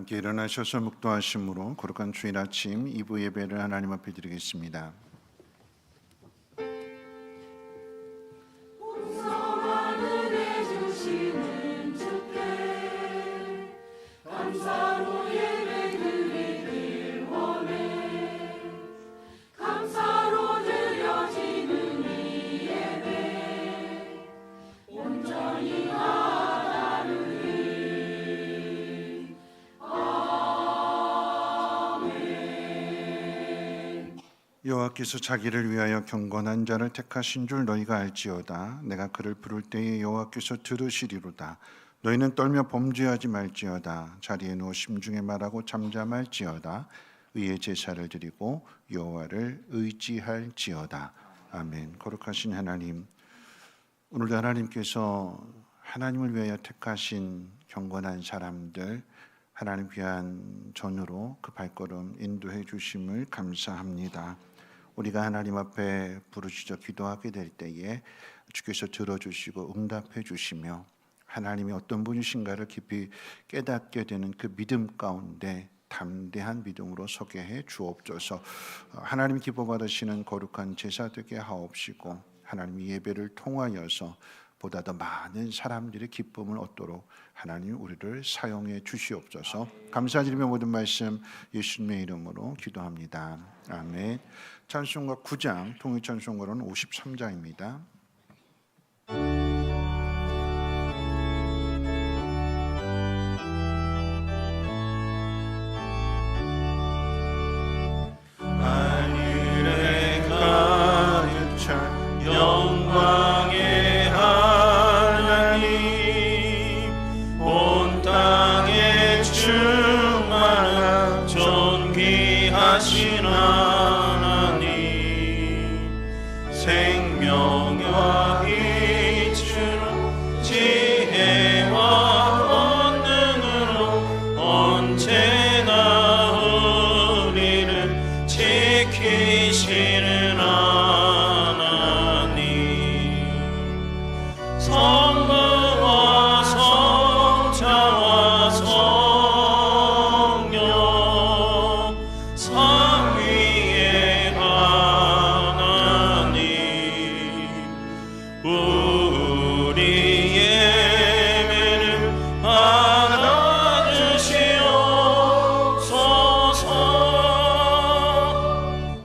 함께 일어나셔서 묵도하심으로 거룩한 주일 아침 2부 예배를 하나님 앞에 드리겠습니다. 여호와께서 자기를 위하여 경건한 자를 택하신 줄 너희가 알지어다. 내가 그를 부를 때에 여호와께서 들으시리로다. 너희는 떨며 범죄하지 말지어다. 자리에 누워 심중에 말하고 잠잠할지어다. 의의 제사를 드리고 여호와를 의지할지어다. 아멘. 거룩하신 하나님, 오늘도 하나님께서 하나님을 위하여 택하신 경건한 사람들, 하나님 귀한 전으로 그 발걸음 인도해 주심을 감사합니다. 우리가 하나님 앞에 부르짖어 기도하게 될 때에 주께서 들어주시고 응답해 주시며 하나님이 어떤 분이신가를 깊이 깨닫게 되는 그 믿음 가운데 담대한 믿음으로 서게 해 주옵소서. 하나님 기뻐 받으시는 거룩한 제사 되게 하옵시고 하나님 예배를 통하여서 보다 더 많은 사람들의 기쁨을 얻도록 하나님 우리를 사용해 주시옵소서. 감사드리며 모든 말씀 예수님의 이름으로 기도합니다. 아멘. 찬송가 9장, 통일찬송가로는 53장입니다. 하늘에 가득 찬 영광의 하나님, 온 땅에 충만한 존귀하신 하나님, 생명과 이치로 지혜와 권능으로 언제나 우리를 지키시는 하나님, 성부와 성자와 성령 삼위의 하나님, 우리 예배를 받아주시옵소서.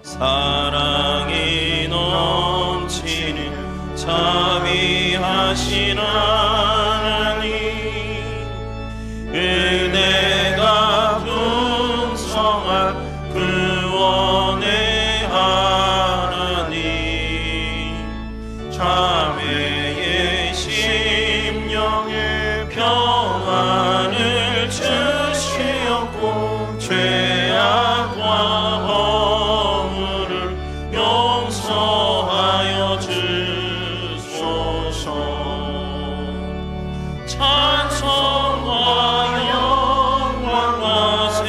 사랑이 넘치는 자비하신 하나님, 은혜가 풍성한 구원의 하나님, 자매의 심령에 평안을 주시옵고 죄악과 허물을 용서하여 주소서. 찬송과 영광과 생명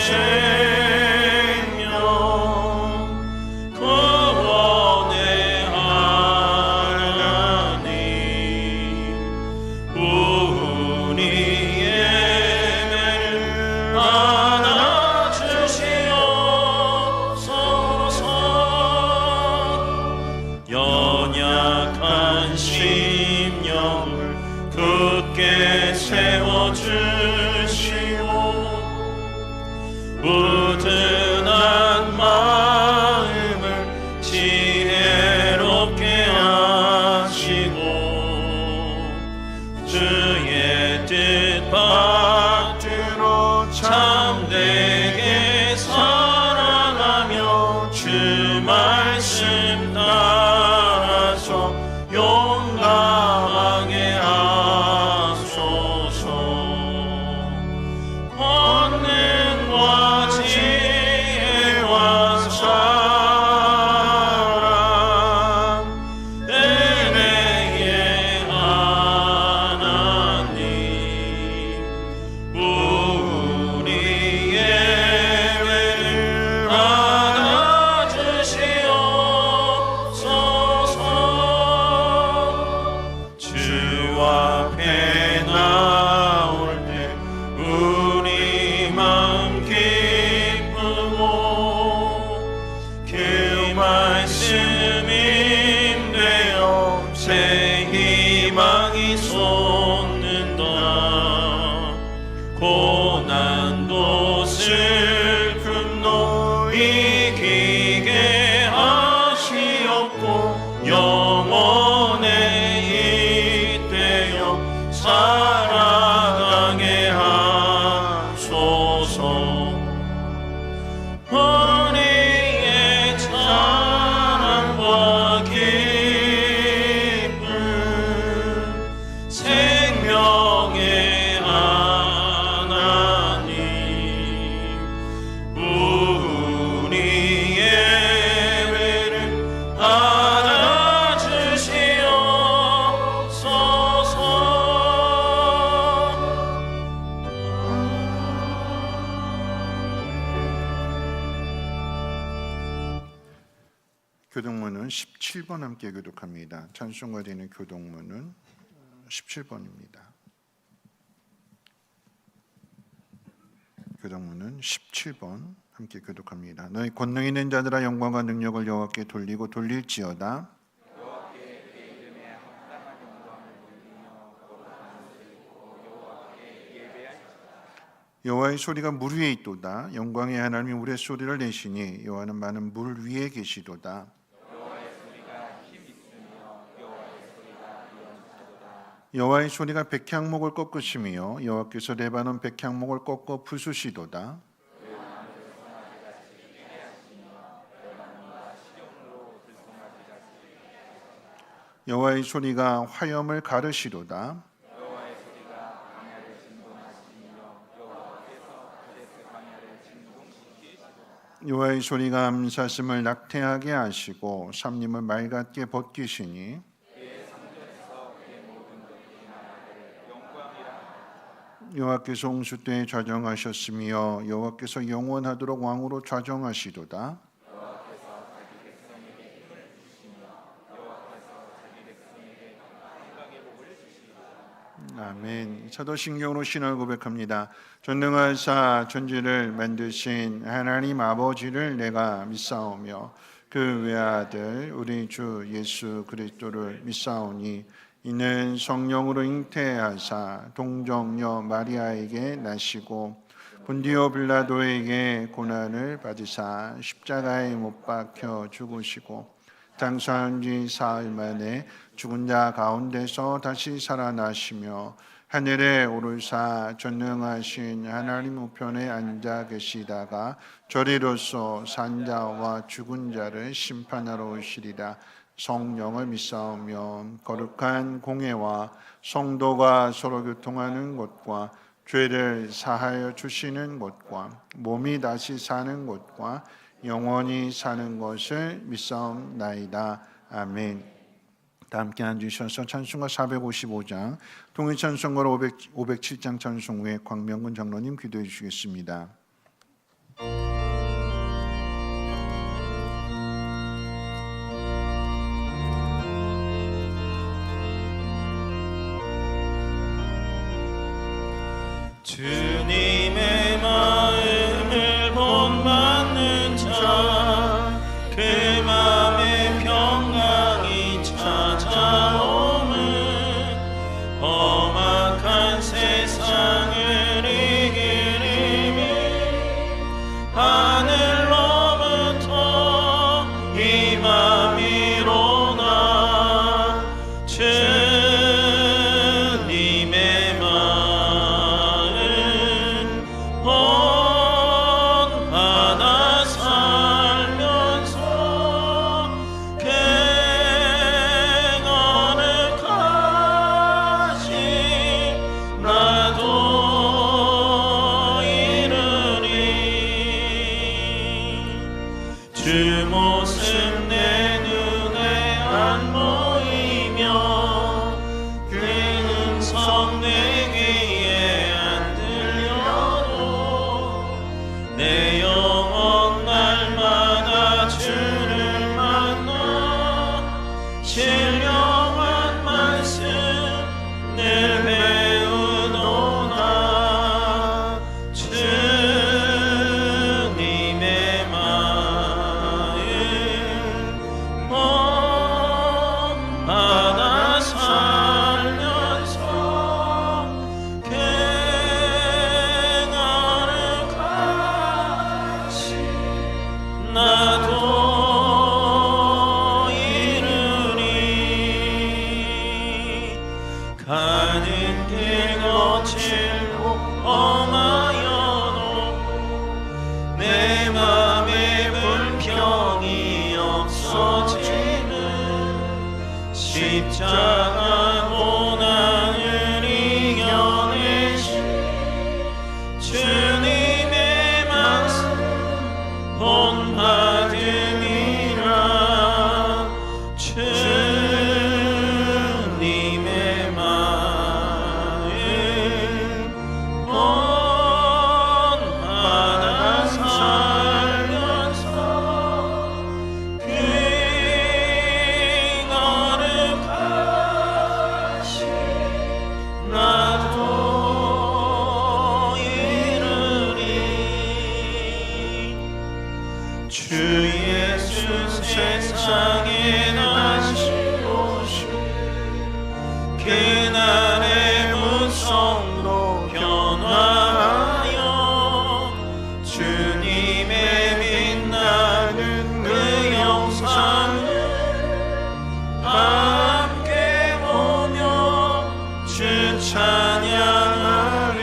말씀임 되어 새 희망이 솟는다. 고난도 슬픔도 이기게 하시옵고 영원에 잇대어 살아가게 하소서. 우리의 사랑과 기쁨 생명의 하나님, 우리의 예배를 교동문은 17번 함께 교독합니다. 찬송가 되는 교동문은 17번입니다. 교동문은 17번 함께 교독합니다. 너희 권능 있는 자들아 영광과 능력을 여호와께 돌리고 돌릴지어다. 여호와의 소리가 물 위에 있도다. 영광의 하나님이 우레소리를 내시니 여호와는 많은 물 위에 계시도다. 여호와의 소리가 백향목을 꺾으시며 여호와께서 레바논 백향목을 꺾어 부수시도다. 여호와의 소리가 화염을 가르시도다. 여호와의 소리가 암사슴을 낙태하게 하시고 삼림을 맑게 벗기시니 여호와께서 홍수 때에 좌정하셨으며 여호와께서 영원하도록 왕으로 좌정하시도다. 아멘. 사도신경으로 신을 고백합니다. 전능하사 천지를 만드신 하나님 아버지를 내가 믿사오며 그 외아들 우리 주 예수 그리스도를 믿사오니 이는 성령으로 잉태하사 동정녀 마리아에게 나시고 본디오 빌라도에게 고난을 받으사 십자가에 못 박혀 죽으시고 장사한 지 사흘 만에 죽은 자 가운데서 다시 살아나시며 하늘에 오르사 전능하신 하나님 우편에 앉아 계시다가 저리로서 산자와 죽은 자를 심판하러 오시리라. 성령을 믿사오며 거룩한 공회와 성도가 서로 교통하는 것과 죄를 사하여 주시는 것과 몸이 다시 사는 것과 영원히 사는 것을 믿사옵나이다. 아멘. 다 함께 앉으셔서 찬송가 455장 통일찬송가로 507장 찬송 후에 광명근 장로님 기도해 주시겠습니다. 주님의 마음을 본받는 자, 그 마음의 평강이 찾아오는 험악한 세상을 이기리니 하늘로부터 임함이로다. 주님의 하나 살면서 거룩하신 나도 이르리. 주 모습 내 눈에 안 보이며 그 음성 내 귀에 안 들려도 내 영혼 날마다 주를 만나 신령한 말씀 늘 배우노라. 주님의 마음 나도 이르리. 가는 길 거칠고 험하여도 내 맘에 불평이 없어지는 십자가 고난을 이겨내신 주님의 말씀 본받음이라. 주님의 마음 본받아 살면서 그 거룩하신 나도 이르리. 주 예수 세상에 다시 오시 그날의 무성도 변화하여 주님의 빛나는 그 영상을 함께 보며 주 찬양하리.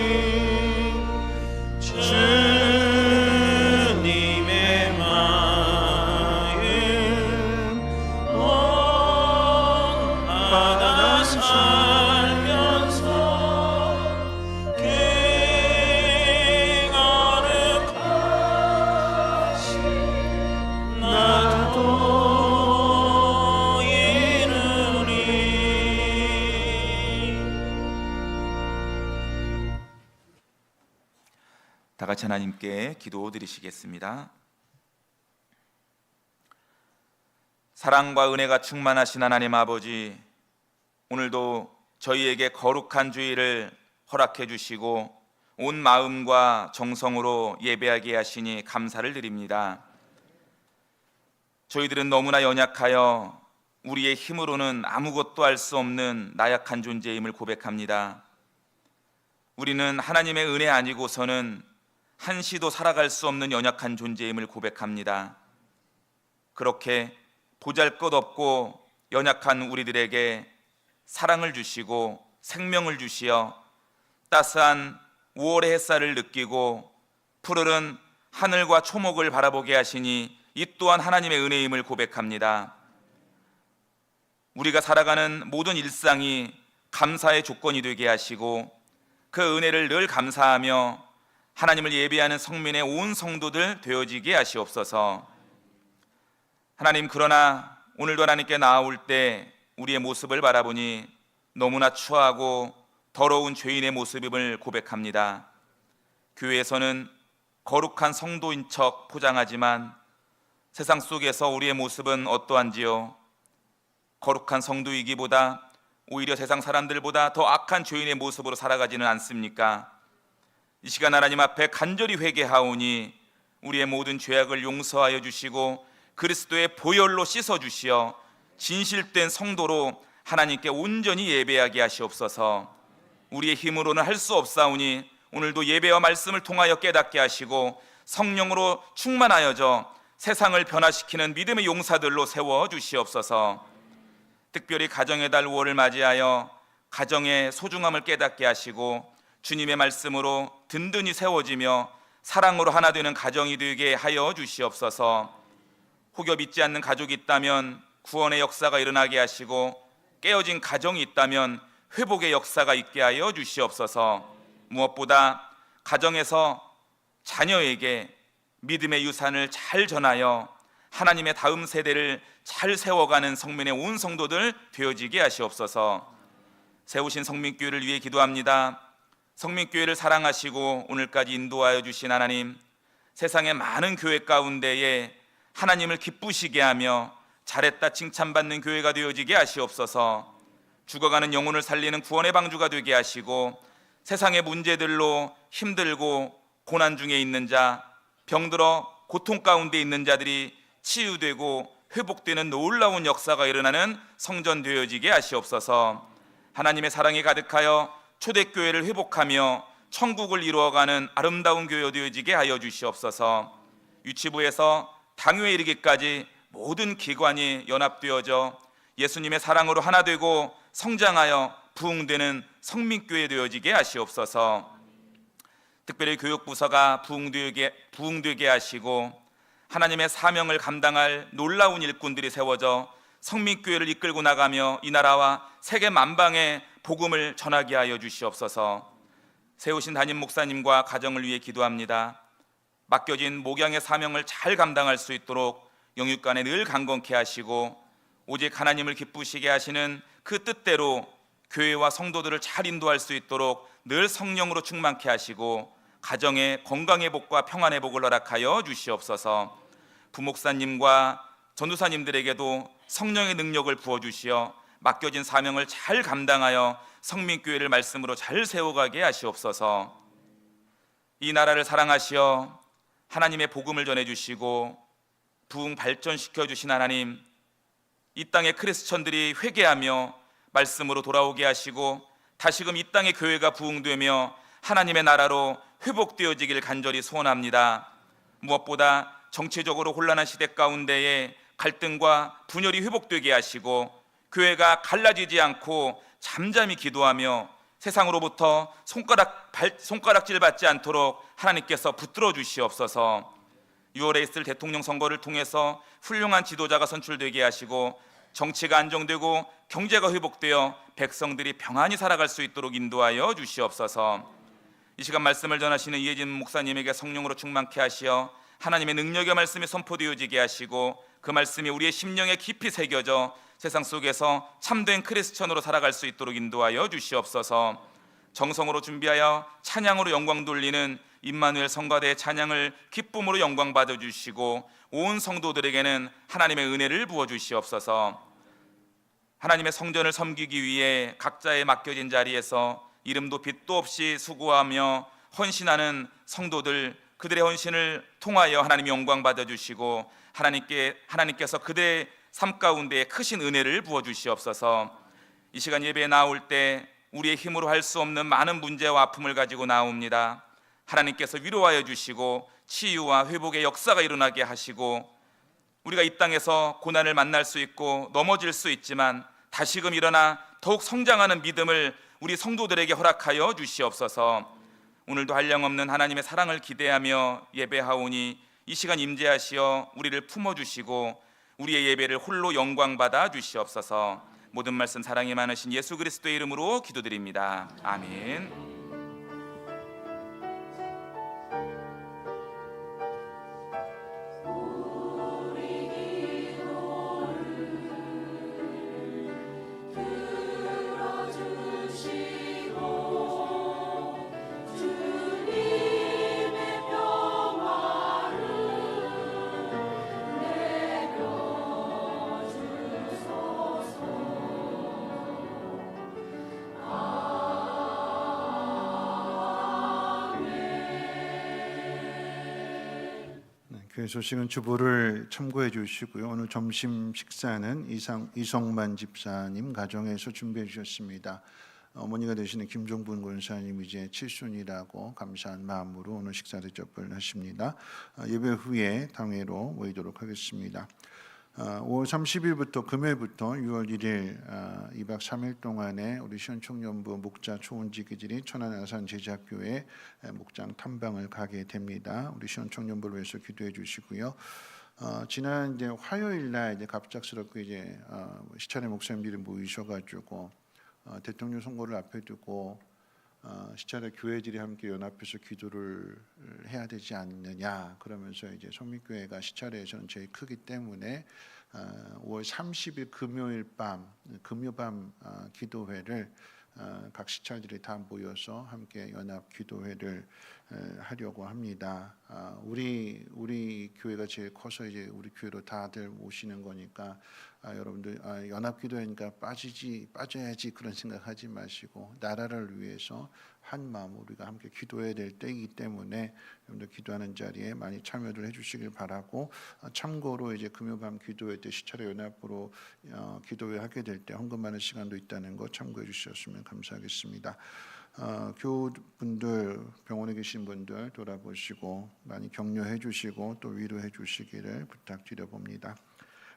주님의 마음 본받아 살면서 그 거룩하신 나도 이르리. 다 같이 하나님께 기도드리시겠습니다. 사랑과 은혜가 충만하신 하나님 아버지, 오늘도 저희에게 거룩한 주일을 허락해 주시고 온 마음과 정성으로 예배하게 하시니 감사를 드립니다. 저희들은 너무나 연약하여 우리의 힘으로는 아무것도 할 수 없는 나약한 존재임을 고백합니다. 우리는 하나님의 은혜 아니고서는 한시도 살아갈 수 없는 연약한 존재임을 고백합니다. 그렇게 보잘것없고 연약한 우리들에게 사랑을 주시고 생명을 주시어 따스한 5월의 햇살을 느끼고 푸르른 하늘과 초목을 바라보게 하시니 이 또한 하나님의 은혜임을 고백합니다. 우리가 살아가는 모든 일상이 감사의 조건이 되게 하시고 그 은혜를 늘 감사하며 하나님을 예배하는 성민의 온 성도들 되어지게 하시옵소서. 하나님, 그러나 오늘도 하나님께 나아올 때 우리의 모습을 바라보니 너무나 추하고 더러운 죄인의 모습임을 고백합니다. 교회에서는 거룩한 성도인 척 포장하지만 세상 속에서 우리의 모습은 어떠한지요? 거룩한 성도이기보다 오히려 세상 사람들보다 더 악한 죄인의 모습으로 살아가지는 않습니까? 이 시간 하나님 앞에 간절히 회개하오니 우리의 모든 죄악을 용서하여 주시고 그리스도의 보혈로 씻어주시어 진실된 성도로 하나님께 온전히 예배하게 하시옵소서. 우리의 힘으로는 할 수 없사오니 오늘도 예배와 말씀을 통하여 깨닫게 하시고 성령으로 충만하여져 세상을 변화시키는 믿음의 용사들로 세워주시옵소서. 특별히 가정의 달 5월을 맞이하여 가정의 소중함을 깨닫게 하시고 주님의 말씀으로 든든히 세워지며 사랑으로 하나 되는 가정이 되게 하여 주시옵소서. 혹여 믿지 않는 가족이 있다면 구원의 역사가 일어나게 하시고 깨어진 가정이 있다면 회복의 역사가 있게 하여 주시옵소서. 무엇보다 가정에서 자녀에게 믿음의 유산을 잘 전하여 하나님의 다음 세대를 잘 세워가는 성민의 온 성도들 되어지게 하시옵소서. 세우신 성민교회를 위해 기도합니다. 성민교회를 사랑하시고 오늘까지 인도하여 주신 하나님, 세상의 많은 교회 가운데에 하나님을 기쁘시게 하며 잘했다 칭찬받는 교회가 되어지게 하시옵소서. 죽어가는 영혼을 살리는 구원의 방주가 되게 하시고 세상의 문제들로 힘들고 고난 중에 있는 자, 병들어 고통 가운데 있는 자들이 치유되고 회복되는 놀라운 역사가 일어나는 성전 되어지게 하시옵소서. 하나님의 사랑이 가득하여 초대교회를 회복하며 천국을 이루어가는 아름다운 교회 되어지게 하여 주시옵소서. 유치부에서 당뇨에 이르기까지 모든 기관이 연합되어져 예수님의 사랑으로 하나 되고 성장하여 부흥되는 성민교회 되어지게 하시옵소서. 특별히 교육부서가 부흥되게 하시고 하나님의 사명을 감당할 놀라운 일꾼들이 세워져 성민교회를 이끌고 나가며 이 나라와 세계 만방에 복음을 전하게 하여 주시옵소서. 세우신 담임 목사님과 가정을 위해 기도합니다. 맡겨진 목양의 사명을 잘 감당할 수 있도록 영육간에 늘 강건케 하시고 오직 하나님을 기쁘시게 하시는 그 뜻대로 교회와 성도들을 잘 인도할 수 있도록 늘 성령으로 충만케 하시고 가정의 건강의 복과 평안의 복을 허락하여 주시옵소서. 부목사님과 전도사님들에게도 성령의 능력을 부어주시어 맡겨진 사명을 잘 감당하여 성민교회를 말씀으로 잘 세워가게 하시옵소서. 이 나라를 사랑하시어 하나님의 복음을 전해주시고 부흥 발전시켜 주신 하나님, 이 땅의 크리스천들이 회개하며 말씀으로 돌아오게 하시고 다시금 이 땅의 교회가 부흥되며 하나님의 나라로 회복되어지길 간절히 소원합니다. 무엇보다 정치적으로 혼란한 시대 가운데에 갈등과 분열이 회복되게 하시고 교회가 갈라지지 않고 잠잠히 기도하며 세상으로부터 손가락질 받지 않도록 하나님께서 붙들어 주시옵소서. 6월에 있을 대통령 선거를 통해서 훌륭한 지도자가 선출되게 하시고 정치가 안정되고 경제가 회복되어 백성들이 평안히 살아갈 수 있도록 인도하여 주시옵소서. 이 시간 말씀을 전하시는 이혜진 목사님에게 성령으로 충만케 하시어 하나님의 능력의 말씀이 선포되어지게 하시고 그 말씀이 우리의 심령에 깊이 새겨져 세상 속에서 참된 크리스천으로 살아갈 수 있도록 인도하여 주시옵소서. 정성으로 준비하여 찬양으로 영광 돌리는 임마누엘 성가대의 찬양을 기쁨으로 영광 받아 주시고 온 성도들에게는 하나님의 은혜를 부어 주시옵소서. 하나님의 성전을 섬기기 위해 각자의 맡겨진 자리에서 이름도 빛도 없이 수고하며 헌신하는 성도들, 그들의 헌신을 통하여 하나님이 영광 받아 주시고 하나님께서 그들의 삶 가운데 크신 은혜를 부어 주시옵소서. 이 시간 예배에 나올 때 우리의 힘으로 할 수 없는 많은 문제와 아픔을 가지고 나옵니다. 하나님께서 위로하여 주시고 치유와 회복의 역사가 일어나게 하시고 우리가 이 땅에서 고난을 만날 수 있고 넘어질 수 있지만 다시금 일어나 더욱 성장하는 믿음을 우리 성도들에게 허락하여 주시옵소서. 오늘도 한량없는 하나님의 사랑을 기대하며 예배하오니 이 시간 임재하시어 우리를 품어주시고 우리의 예배를 홀로 영광받아 주시옵소서. 모든 말씀 사랑이 많으신 예수 그리스도의 이름으로 기도드립니다. 아멘. 교회 소식은 주보를 참고해 주시고요. 오늘 점심 식사는 이성만 집사님 가정에서 준비해 주셨습니다. 어머니가 되시는 김종분 권사님 이제 칠순이라고 감사한 마음으로 오늘 식사 대접을 하십니다. 예배 후에 당회로 모이도록 하겠습니다. 5월 30일부터 금요일부터 6월 1일 2박 3일 동안에 우리 시원총연부 목자 초원지기들이 천안아산 제자교회 목장 탐방을 가게 됩니다. 우리 시원총연부를 위해서 기도해 주시고요. 지난 이제 화요일 날 이제 갑작스럽게 이제 시찰의 목사님들이 모이셔가지고 대통령 선거를 앞에 두고 시찰의 교회들이 함께 연합해서 기도를 해야 되지 않느냐 그러면서 이제 성민교회가 시찰에서는 제일 크기 때문에 5월 30일 금요밤 기도회를 각 시찰들이 다 모여서 함께 연합 기도회를 하려고 합니다. 우리 교회가 제일 커서 이제 우리 교회로 다들 오시는 거니까 여러분들 연합 기도회니까 빠져야지 그런 생각하지 마시고 나라를 위해서 한 마음으로 우리가 함께 기도해야 될 때이기 때문에 여러분들 기도하는 자리에 많이 참여를 해주시길 바라고 참고로 이제 금요밤 기도회 때 시찰의 연합으로 기도회 하게 될 때 헌금하는 시간도 있다는 거 참고해 주셨으면 감사하겠습니다. 교우분들, 병원에 계신 분들 돌아보시고 많이 격려해 주시고 또 위로해 주시기를 부탁드려 봅니다.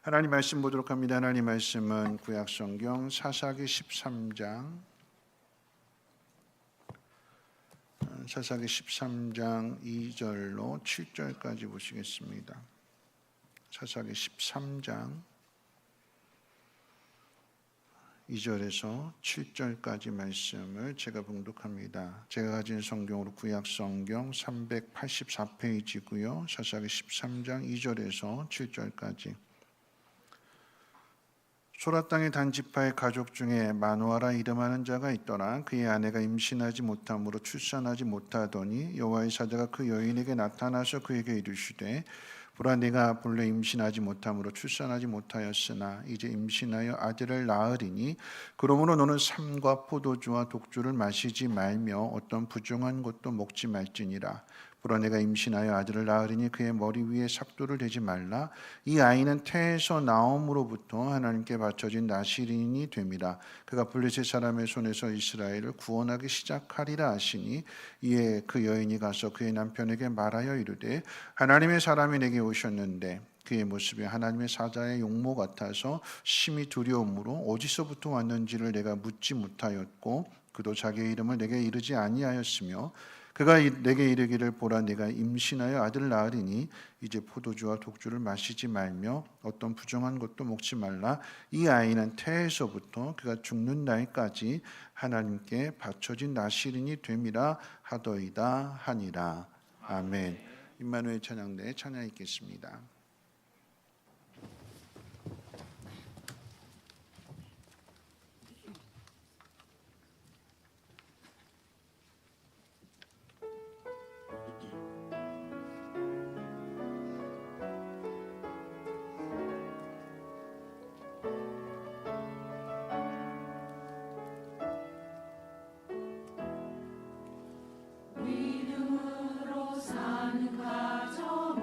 하나님 말씀 보도록 합니다. 하나님 말씀은 구약성경 사사기 13장 2절로 7절까지 보시겠습니다. 사사기 13장 2절에서 7절까지 말씀을 제가 봉독합니다. 제가 가진 성경으로 구약성경 384페이지고요. 사사기 13장 2절에서 7절까지. 소라 땅의 단지파의 가족 중에 마누아라 이름하는 자가 있더라. 그의 아내가 임신하지 못함으로 출산하지 못하더니 여호와의 사자가 그 여인에게 나타나서 그에게 이르시되 보라, 네가 본래 임신하지 못함으로 출산하지 못하였으나 이제 임신하여 아들을 낳으리니 그러므로 너는 삼과 포도주와 독주를 마시지 말며 어떤 부정한 것도 먹지 말지니라. 보라, 내가 임신하여 아들을 낳으리니 그의 머리 위에 삭도를 대지 말라. 이 아이는 태에서 나옴으로부터 하나님께 바쳐진 나실인이 됨이라. 그가 블레셋 사람의 손에서 이스라엘을 구원하기 시작하리라 하시니 이에 그 여인이 가서 그의 남편에게 말하여 이르되 하나님의 사람이 내게 오셨는데 그의 모습이 하나님의 사자의 용모 같아서 심히 두려움으로 어디서부터 왔는지를 내가 묻지 못하였고 그도 자기의 이름을 내게 이르지 아니하였으며 그가 내게 이르기를 보라, 내가 임신하여 아들을 낳으리니 이제 포도주와 독주를 마시지 말며 어떤 부정한 것도 먹지 말라. 이 아이는 태에서부터 그가 죽는 날까지 하나님께 바쳐진 나실인이 됨이라 하더이다 하니라. 아멘. 임마누엘 찬양대 찬양 있겠습니다. 믿음으로 사는 가정은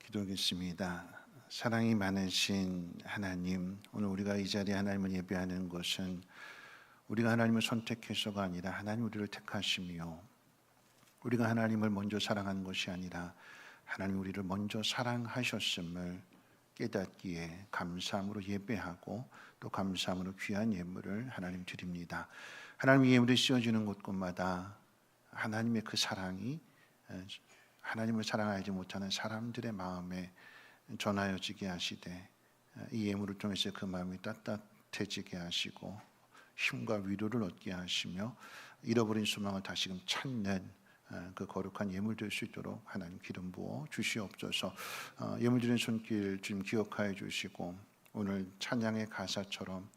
기도하겠습니다. 사랑이 많으신 하나님, 오늘 우리가 이 자리에 하나님을 예배하는 것은 우리가 하나님을 선택해서가 아니라 하나님 우리를 택하시며, 우리가 하나님을 먼저 사랑한 것이 아니라 하나님 우리를 먼저 사랑하셨음을 깨닫기에 감사함으로 예배하고 또 감사함으로 귀한 예물을 하나님 드립니다. 하나님 예물이 씌워지는 곳곳마다 하나님의 그 사랑이 하나님을 사랑하지 못하는 사람들의 마음에 전하여지게 하시되, 이 예물을 통해서 그 마음이 따뜻해지게 하시고 힘과 위로를 얻게 하시며 잃어버린 소망을 다시금 찾는 그 거룩한 예물 될 수 있도록 하나님 기름 부어 주시옵소서. 예물 드리는 손길 주님 기억하여 주시고, 오늘 찬양의 가사처럼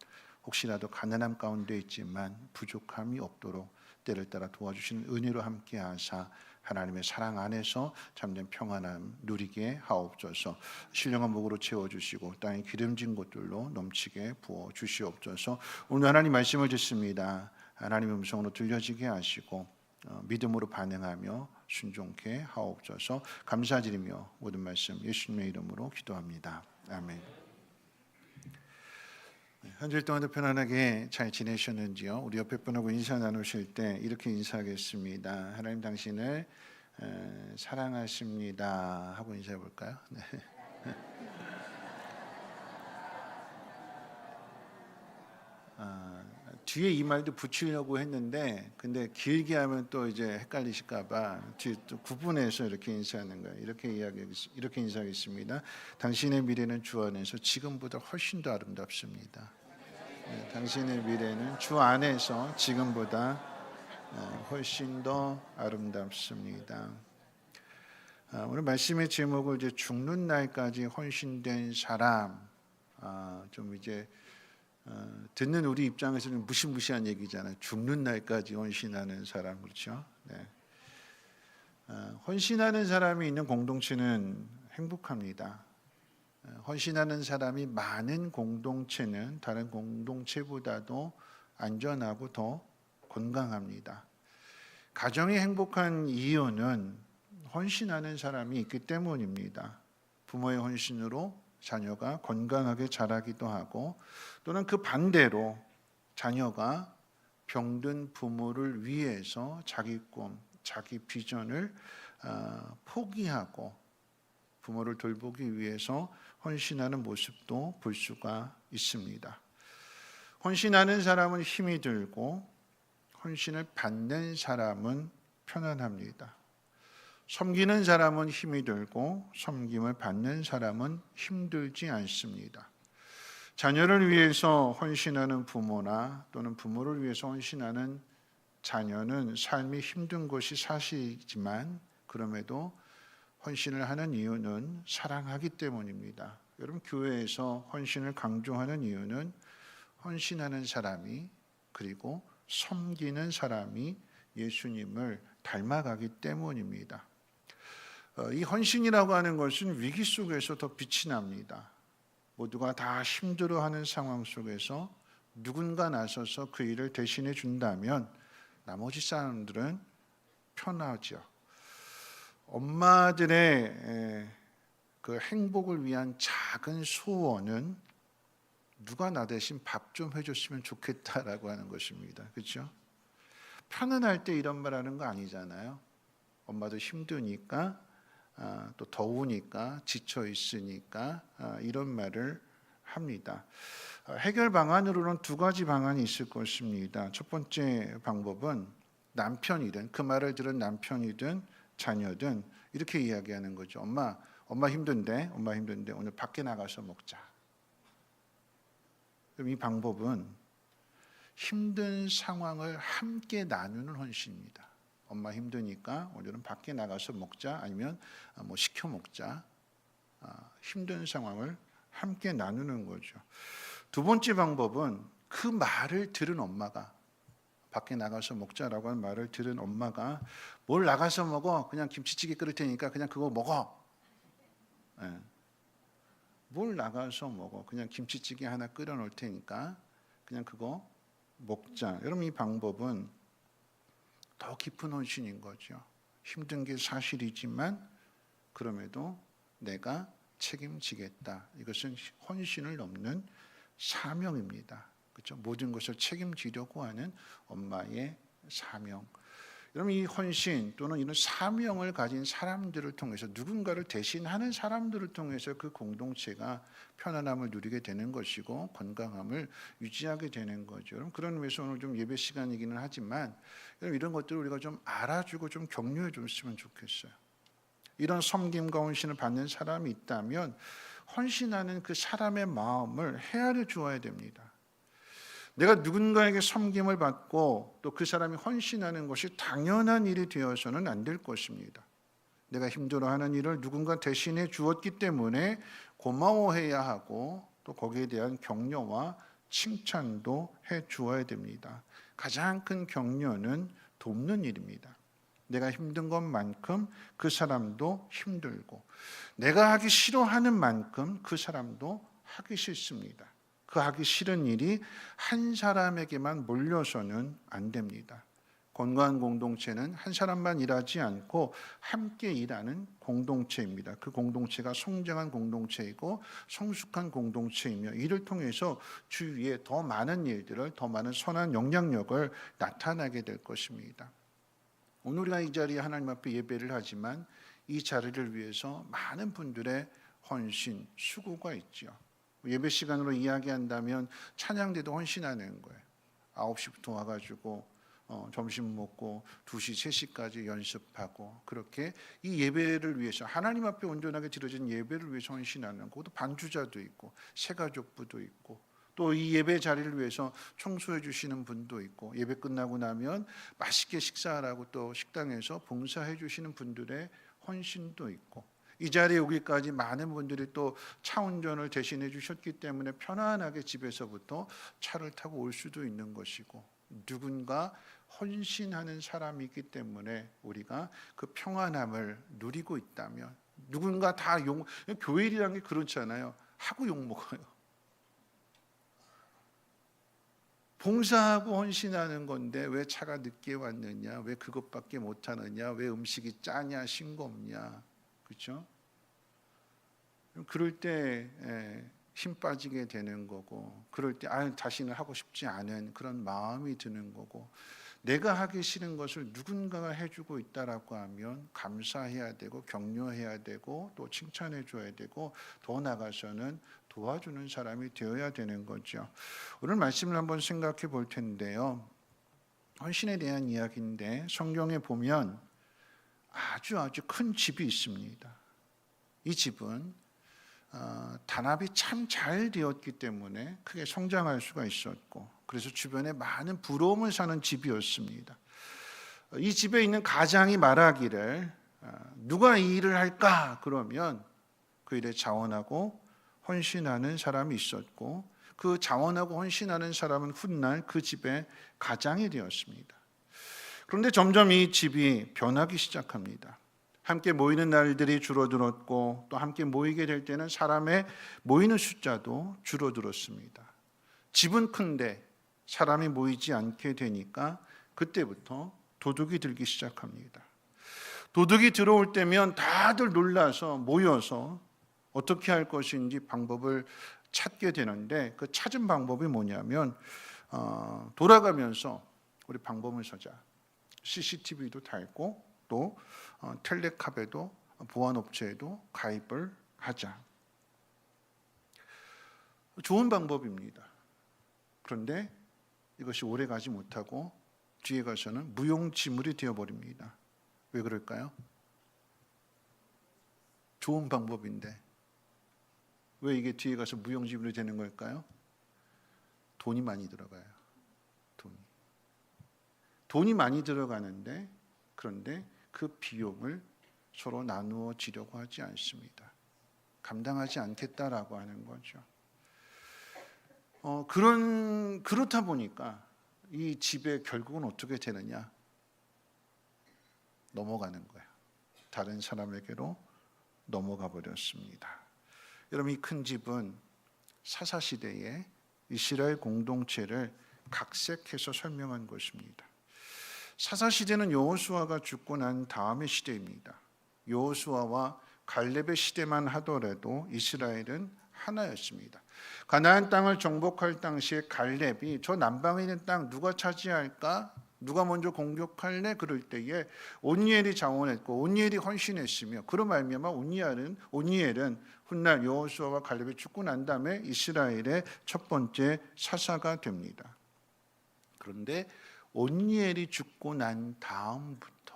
혹시라도 가난함 가운데 있지만 부족함이 없도록 때를 따라 도와주시는 은혜로 함께 하사 하나님의 사랑 안에서 참된 평안함 누리게 하옵소서. 신령한 목으로 채워주시고 땅에 기름진 곳들로 넘치게 부어 주시옵소서. 오늘 하나님 말씀을 듣습니다. 하나님의 음성으로 들려지게 하시고 믿음으로 반응하며 순종케 하옵소서. 감사드리며 모든 말씀 예수님의 이름으로 기도합니다. 아멘. 한 주일 동안도 편안하게 잘 지내셨는지요? 우리 옆에 분하고 인사 나누실 때 이렇게 인사하겠습니다. 하나님 당신을 사랑하십니다 하고 인사해 볼까요? 네. 뒤에 이 말도 붙이려고 했는데 근데 길게 하면 또 이제 헷갈리실까봐 뒤에 또 구분해서 이렇게 인사하는 거예요. 이렇게 인사하겠습니다. 당신의 미래는 주 안에서 지금보다 훨씬 더 아름답습니다. 네, 당신의 미래는 주 안에서 지금보다 훨씬 더 아름답습니다. 오늘 말씀의 제목을 이제 죽는 날까지 헌신된 사람, 좀 이제 듣는 우리 입장에서는 무시무시한 얘기잖아요. 죽는 날까지 헌신하는 사람, 그렇죠? 네. 헌신하는 사람이 있는 공동체는 행복합니다. 헌신하는 사람이 많은 공동체는 다른 공동체보다도 안전하고 더 건강합니다. 가정이 행복한 이유는 헌신하는 사람이 있기 때문입니다. 부모의 헌신으로 자녀가 건강하게 자라기도 하고, 또는 그 반대로 자녀가 병든 부모를 위해서 자기 꿈, 자기 비전을 포기하고 부모를 돌보기 위해서 헌신하는 모습도 볼 수가 있습니다. 헌신하는 사람은 힘이 들고 헌신을 받는 사람은 편안합니다. 섬기는 사람은 힘이 들고 섬김을 받는 사람은 힘들지 않습니다. 자녀를 위해서 헌신하는 부모나 또는 부모를 위해서 헌신하는 자녀는 삶이 힘든 것이 사실이지만 그럼에도 헌신을 하는 이유는 사랑하기 때문입니다. 여러분, 교회에서 헌신을 강조하는 이유는 헌신하는 사람이 그리고 섬기는 사람이 예수님을 닮아가기 때문입니다. 이 헌신이라고 하는 것은 위기 속에서 더 빛이 납니다. 모두가 다 힘들어하는 상황 속에서 누군가 나서서 그 일을 대신해 준다면 나머지 사람들은 편하죠. 엄마들의 그 행복을 위한 작은 소원은 누가 나 대신 밥 좀 해줬으면 좋겠다라고 하는 것입니다. 그렇죠? 편안할 때 이런 말 하는 거 아니잖아요. 엄마도 힘드니까 또 더우니까 지쳐 있으니까 이런 말을 합니다. 해결 방안으로는 두 가지 방안이 있을 것입니다. 첫 번째 방법은 남편이든 그 말을 들은 남편이든 자녀든 이렇게 이야기하는 거죠. 엄마 힘든데 오늘 밖에 나가서 먹자. 그럼 이 방법은 힘든 상황을 함께 나누는 헌신입니다. 엄마 힘드니까 오늘은 밖에 나가서 먹자, 아니면 뭐 시켜 먹자. 힘든 상황을 함께 나누는 거죠. 두 번째 방법은 그 말을 들은 엄마가, 밖에 나가서 먹자라고 하는 말을 들은 엄마가 뭘 나가서 먹어? 그냥 김치찌개 끓일 테니까 그냥 그거 먹어. 네. 뭘 나가서 먹어? 그냥 김치찌개 하나 끓여 놓을 테니까 그냥 그거 먹자. 여러분, 이 방법은 더 깊은 헌신인 거죠. 힘든 게 사실이지만 그럼에도 내가 책임지겠다. 이것은 헌신을 넘는 사명입니다. 그렇죠? 모든 것을 책임지려고 하는 엄마의 사명. 여러분, 이 헌신 또는 이런 사명을 가진 사람들을 통해서, 누군가를 대신하는 사람들을 통해서 그 공동체가 편안함을 누리게 되는 것이고 건강함을 유지하게 되는 거죠. 여러분, 그런 의미에서 오늘 좀 예배 시간이기는 하지만 여러분, 이런 것들을 우리가 좀 알아주고 좀 격려해 줬으면 좋겠어요. 이런 섬김과 헌신을 받는 사람이 있다면 헌신하는 그 사람의 마음을 헤아려 주어야 됩니다. 내가 누군가에게 섬김을 받고 또 그 사람이 헌신하는 것이 당연한 일이 되어서는 안 될 것입니다. 내가 힘들어하는 일을 누군가 대신해 주었기 때문에 고마워해야 하고 또 거기에 대한 격려와 칭찬도 해 주어야 됩니다. 가장 큰 격려는 돕는 일입니다. 내가 힘든 것만큼 그 사람도 힘들고, 내가 하기 싫어하는 만큼 그 사람도 하기 싫습니다. 그 하기 싫은 일이 한 사람에게만 몰려서는 안 됩니다. 건강한 공동체는 한 사람만 일하지 않고 함께 일하는 공동체입니다. 그 공동체가 성장한 공동체이고 성숙한 공동체이며, 이를 통해서 주위에 더 많은 일들을, 더 많은 선한 영향력을 나타나게 될 것입니다. 오늘 우리가 이 자리에 하나님 앞에 예배를 하지만 이 자리를 위해서 많은 분들의 헌신, 수고가 있죠. 예배 시간으로 이야기한다면 찬양대도 헌신하는 거예요. 9시부터 와가지고 점심 먹고 2시, 3시까지 연습하고, 그렇게 이 예배를 위해서, 하나님 앞에 온전하게 드려진 예배를 위해서 헌신하는 거. 또 반주자도 있고 새가족부도 있고, 또 이 예배 자리를 위해서 청소해 주시는 분도 있고, 예배 끝나고 나면 맛있게 식사하라고 또 식당에서 봉사해 주시는 분들의 헌신도 있고, 이 자리에 오기까지 많은 분들이 또 차 운전을 대신해 주셨기 때문에 편안하게 집에서부터 차를 타고 올 수도 있는 것이고, 누군가 헌신하는 사람이 있기 때문에 우리가 그 평안함을 누리고 있다면, 누군가 다 교회 일이라는 게 그렇잖아요. 하고 욕먹어요. 봉사하고 헌신하는 건데 왜 차가 늦게 왔느냐, 왜 그것밖에 못하느냐, 왜 음식이 짜냐, 싱겁냐, 그렇죠? 그럴 때 힘 빠지게 되는 거고, 그럴 때 다시는 하고 싶지 않은 그런 마음이 드는 거고, 내가 하기 싫은 것을 누군가가 해주고 있다라고 하면 감사해야 되고 격려해야 되고 또 칭찬해 줘야 되고, 더 나아가서는 도와주는 사람이 되어야 되는 거죠. 오늘 말씀을 한번 생각해 볼 텐데요. 헌신에 대한 이야기인데, 성경에 보면 아주 큰 집이 있습니다. 이 집은 단합이 참 잘 되었기 때문에 크게 성장할 수가 있었고, 그래서 주변에 많은 부러움을 사는 집이었습니다. 이 집에 있는 가장이 말하기를, 누가 이 일을 할까? 그러면 그 일에 자원하고 헌신하는 사람이 있었고, 그 자원하고 헌신하는 사람은 훗날 그 집의 가장이 되었습니다. 그런데 점점 이 집이 변하기 시작합니다. 함께 모이는 날들이 줄어들었고, 또 함께 모이게 될 때는 사람의 모이는 숫자도 줄어들었습니다. 집은 큰데 사람이 모이지 않게 되니까 그때부터 도둑이 들기 시작합니다. 도둑이 들어올 때면 다들 놀라서 모여서 어떻게 할 것인지 방법을 찾게 되는데, 그 찾은 방법이 뭐냐면 돌아가면서 우리 방범을 서자, CCTV도 달고 또 텔레캅에도, 보안업체에도 가입을 하자. 좋은 방법입니다. 그런데 이것이 오래 가지 못하고 뒤에 가서는 무용지물이 되어버립니다. 왜 그럴까요? 좋은 방법인데 왜 이게 뒤에 가서 무용지물이 되는 걸까요? 돈이 많이 들어가요. 돈이 많이 들어가는데, 그런데 그 비용을 서로 나누어 지려고 하지 않습니다. 감당하지 않겠다라고 하는 거죠. 그렇다 보니까 이 집에 결국은 어떻게 되느냐? 넘어가는 거예요. 다른 사람에게로 넘어가 버렸습니다. 여러분, 이 큰 집은 사사시대에 이스라엘 공동체를 각색해서 설명한 것입니다. 사사시대는 여호수아가 죽고 난 다음의 시대입니다. 여호수아와 갈렙의 시대만 하더라도 이스라엘은 하나였습니다. 가나안 땅을 정복할 당시에 갈렙이 저 남방에 있는 땅 누가 차지할까? 누가 먼저 공격할래? 그럴 때에 온니엘이 자원했고 온니엘이 헌신했으며 그로 말미암아 온니엘은 훗날 여호수아와 갈렙이 죽고 난 다음에 이스라엘의 첫 번째 사사가 됩니다. 그런데 온니엘이 죽고 난 다음부터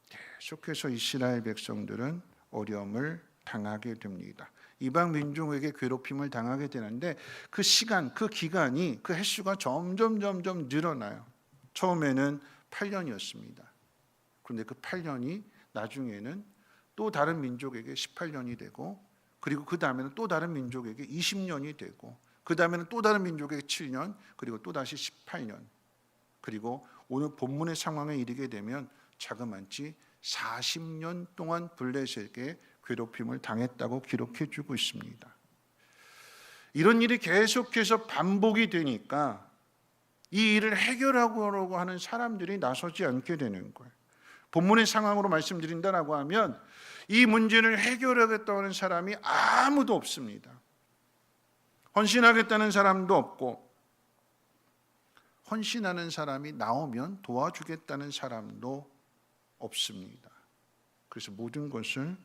계속해서 이스라엘 백성들은 어려움을 당하게 됩니다. 이방 민족에게 괴롭힘을 당하게 되는데 그 시간, 그 기간이, 그 횟수가 점점 늘어나요. 처음에는 8년이었습니다. 그런데 그 8년이 나중에는 또 다른 민족에게 18년이 되고, 그리고 그 다음에는 또 다른 민족에게 20년이 되고, 그 다음에는 또 다른 민족에게 7년, 그리고 또 다시 18년, 그리고 오늘 본문의 상황에 이르게 되면 자그만치 40년 동안 블레셋에게 괴롭힘을 당했다고 기록해 주고 있습니다. 이런 일이 계속해서 반복이 되니까 이 일을 해결하려고 하는 사람들이 나서지 않게 되는 거예요. 본문의 상황으로 말씀드린다라고 하면 이 문제를 해결하겠다고 하는 사람이 아무도 없습니다. 헌신하겠다는 사람도 없고, 헌신하는 사람이 나오면 도와주겠다는 사람도 없습니다. 그래서 모든 것을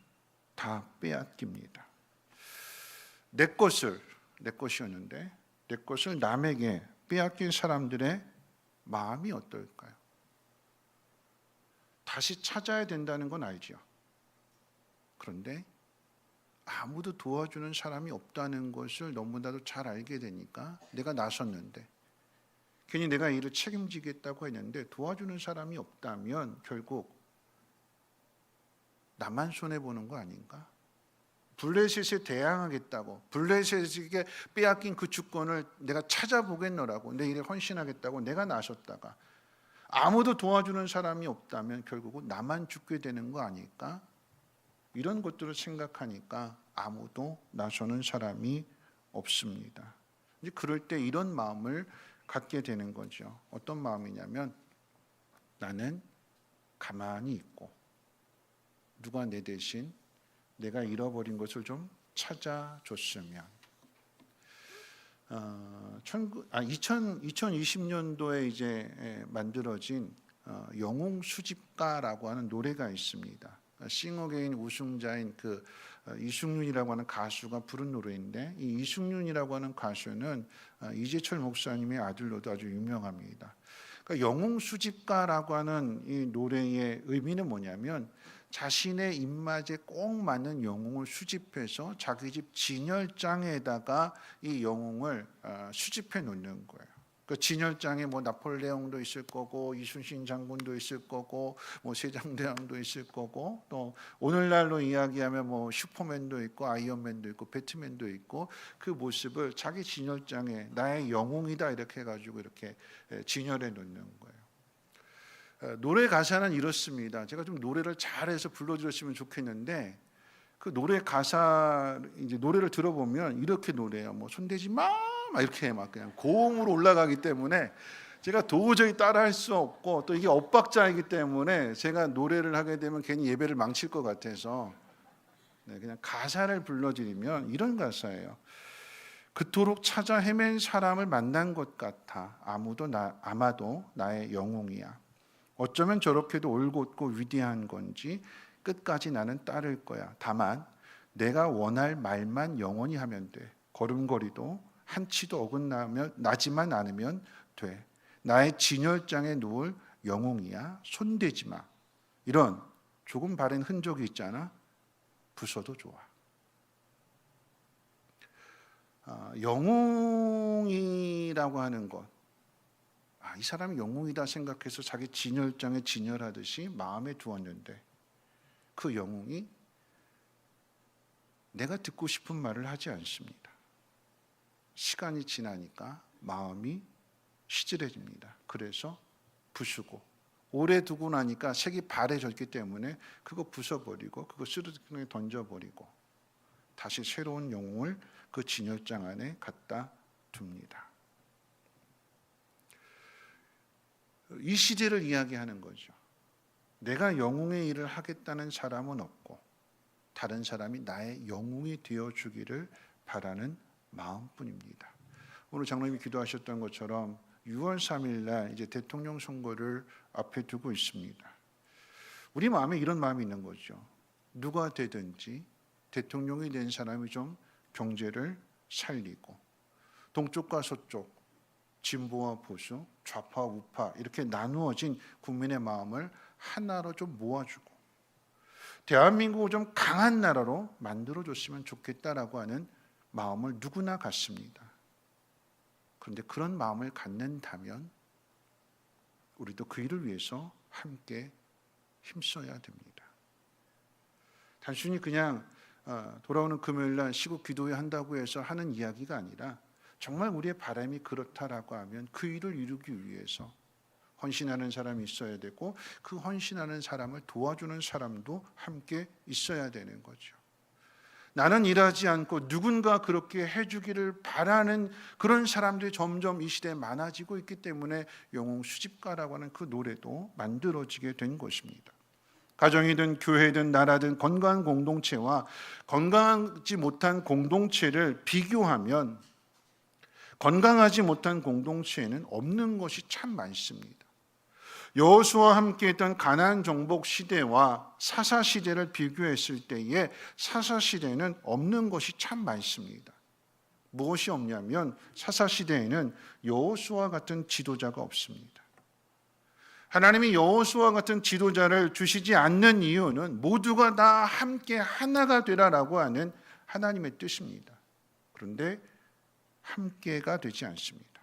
다 빼앗깁니다. 내 것이었는데 내 것을 남에게 빼앗긴 사람들의 마음이 어떨까요? 다시 찾아야 된다는 건 알죠. 그런데 아무도 도와주는 사람이 없다는 것을 너무나도 잘 알게 되니까 내가 나섰는데, 괜히 내가 일을 책임지겠다고 했는데 도와주는 사람이 없다면 결국 나만 손해보는 거 아닌가? 블레셋에 대항하겠다고, 블레셋에게 빼앗긴 그 주권을 내가 찾아보겠노라고, 내 일에 헌신하겠다고 내가 나섰다가 아무도 도와주는 사람이 없다면 결국은 나만 죽게 되는 거 아닐까? 이런 것들을 생각하니까 아무도 나서는 사람이 없습니다. 이제 그럴 때 이런 마음을 갖게 되는 거죠. 어떤 마음이냐면, 나는 가만히 있고 누가 내 대신 내가 잃어버린 것을 좀 찾아줬으면. 2020년도에 이제 만들어진 영웅 수집가라고 하는 노래가 있습니다. 싱어게인 우승자인 그 이승윤이라고 하는 가수가 부른 노래인데, 이 이승윤이라고 하는 가수는 이재철 목사님의 아들로도 아주 유명합니다. 그러니까 영웅 수집가라고 하는 이 노래의 의미는 뭐냐면, 자신의 입맛에 꼭 맞는 영웅을 수집해서 자기 집 진열장에다가 이 영웅을 수집해 놓는 거예요. 그 진열장에 뭐 나폴레옹도 있을 거고, 이순신 장군도 있을 거고, 뭐 세종대왕도 있을 거고, 또 오늘날로 이야기하면 뭐 슈퍼맨도 있고, 아이언맨도 있고, 배트맨도 있고, 그 모습을 자기 진열장에 나의 영웅이다 이렇게 해가지고 이렇게 진열해 놓는 거예요. 노래 가사는 이렇습니다. 제가 좀 노래를 잘해서 불러드렸으면 좋겠는데, 그 노래 가사, 이제 노래를 들어보면 이렇게 노래해요. 뭐 손대지 마, 막 이렇게 막 그냥 고음으로 올라가기 때문에 제가 도저히 따라할 수 없고, 또 이게 엇박자이기 때문에 제가 노래를 하게 되면 괜히 예배를 망칠 것 같아서 그냥 가사를 불러드리면 이런 가사예요. 그토록 찾아 헤맨 사람을 만난 것 같아. 아마도 나의 영웅이야. 어쩌면 저렇게도 올곧고 위대한 건지 끝까지 나는 따를 거야. 다만 내가 원할 말만 영원히 하면 돼. 걸음걸이도 한치도 어긋나지만 않으면 돼. 나의 진열장에 누울 영웅이야. 손대지 마. 이런 조금 바른 흔적이 있잖아. 부숴도 좋아. 영웅이라고 하는 것, 이 사람이 영웅이다 생각해서 자기 진열장에 진열하듯이 마음에 두었는데, 그 영웅이 내가 듣고 싶은 말을 하지 않습니다. 시간이 지나니까 마음이 시들해집니다. 그래서 부수고, 오래 두고 나니까 색이 바래졌기 때문에 그거 부숴버리고, 그거 쓰레기통에 던져버리고, 다시 새로운 영웅을 그 진열장 안에 갖다 둡니다. 이 시대를 이야기하는 거죠. 내가 영웅의 일을 하겠다는 사람은 없고, 다른 사람이 나의 영웅이 되어주기를 바라는 마음뿐입니다. 오늘 장로님이 기도하셨던 것처럼 6월 3일 날 이제 대통령 선거를 앞에 두고 있습니다. 우리 마음에 이런 마음이 있는 거죠. 누가 되든지 대통령이 된 사람이 좀 경제를 살리고 동쪽과 서쪽, 진보와 보수, 좌파와 우파 이렇게 나누어진 국민의 마음을 하나로 좀 모아주고 대한민국을 좀 강한 나라로 만들어줬으면 좋겠다라고 하는 마음을 누구나 갖습니다. 그런데 그런 마음을 갖는다면 우리도 그 일을 위해서 함께 힘써야 됩니다. 단순히 그냥 돌아오는 금요일 날 시국 기도회 한다고 해서 하는 이야기가 아니라 정말 우리의 바람이 그렇다라고 하면 그 일을 이루기 위해서 헌신하는 사람이 있어야 되고 그 헌신하는 사람을 도와주는 사람도 함께 있어야 되는 거죠. 나는 일하지 않고 누군가 그렇게 해주기를 바라는 그런 사람들이 점점 이 시대에 많아지고 있기 때문에 영웅 수집가라고 하는 그 노래도 만들어지게 된 것입니다. 가정이든 교회든 나라든 건강한 공동체와 건강하지 못한 공동체를 비교하면 건강하지 못한 공동체에는 없는 것이 참 많습니다. 여호수아와 함께했던 가나안 정복 시대와 사사 시대를 비교했을 때에 사사 시대는 없는 것이 참 많습니다. 무엇이 없냐면 사사 시대에는 여호수아 같은 지도자가 없습니다. 하나님이 여호수아 같은 지도자를 주시지 않는 이유는 모두가 다 함께 하나가 되라라고 하는 하나님의 뜻입니다. 그런데 함께가 되지 않습니다.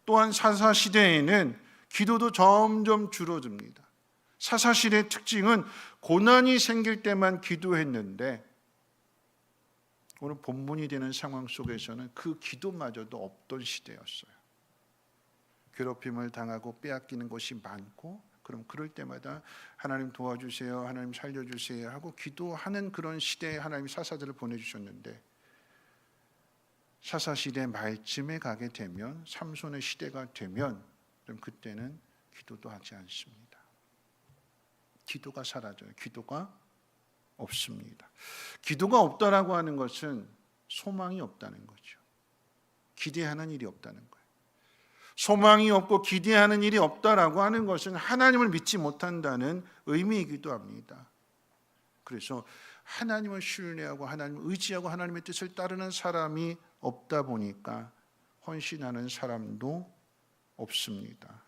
또한 사사 시대에는 기도도 점점 줄어듭니다. 사사 시대의 특징은 고난이 생길 때만 기도했는데 오늘 본문이 되는 상황 속에서는 그 기도마저도 없던 시대였어요. 괴롭힘을 당하고 빼앗기는 것이 많고 그럼 그럴 때마다 하나님 도와주세요, 하나님 살려주세요 하고 기도하는 그런 시대에 하나님이 사사들을 보내주셨는데 사사시대 말쯤에 가게 되면 삼손의 시대가 되면 그럼 그때는 기도도 하지 않습니다. 기도가 사라져요. 기도가 없습니다. 기도가 없다라고 하는 것은 소망이 없다는 거죠. 기대하는 일이 없다는 거예요. 소망이 없고 기대하는 일이 없다라고 하는 것은 하나님을 믿지 못한다는 의미이기도 합니다. 그래서 하나님을 신뢰하고 하나님을 의지하고 하나님의 뜻을 따르는 사람이 없다 보니까 헌신하는 사람도 없습니다.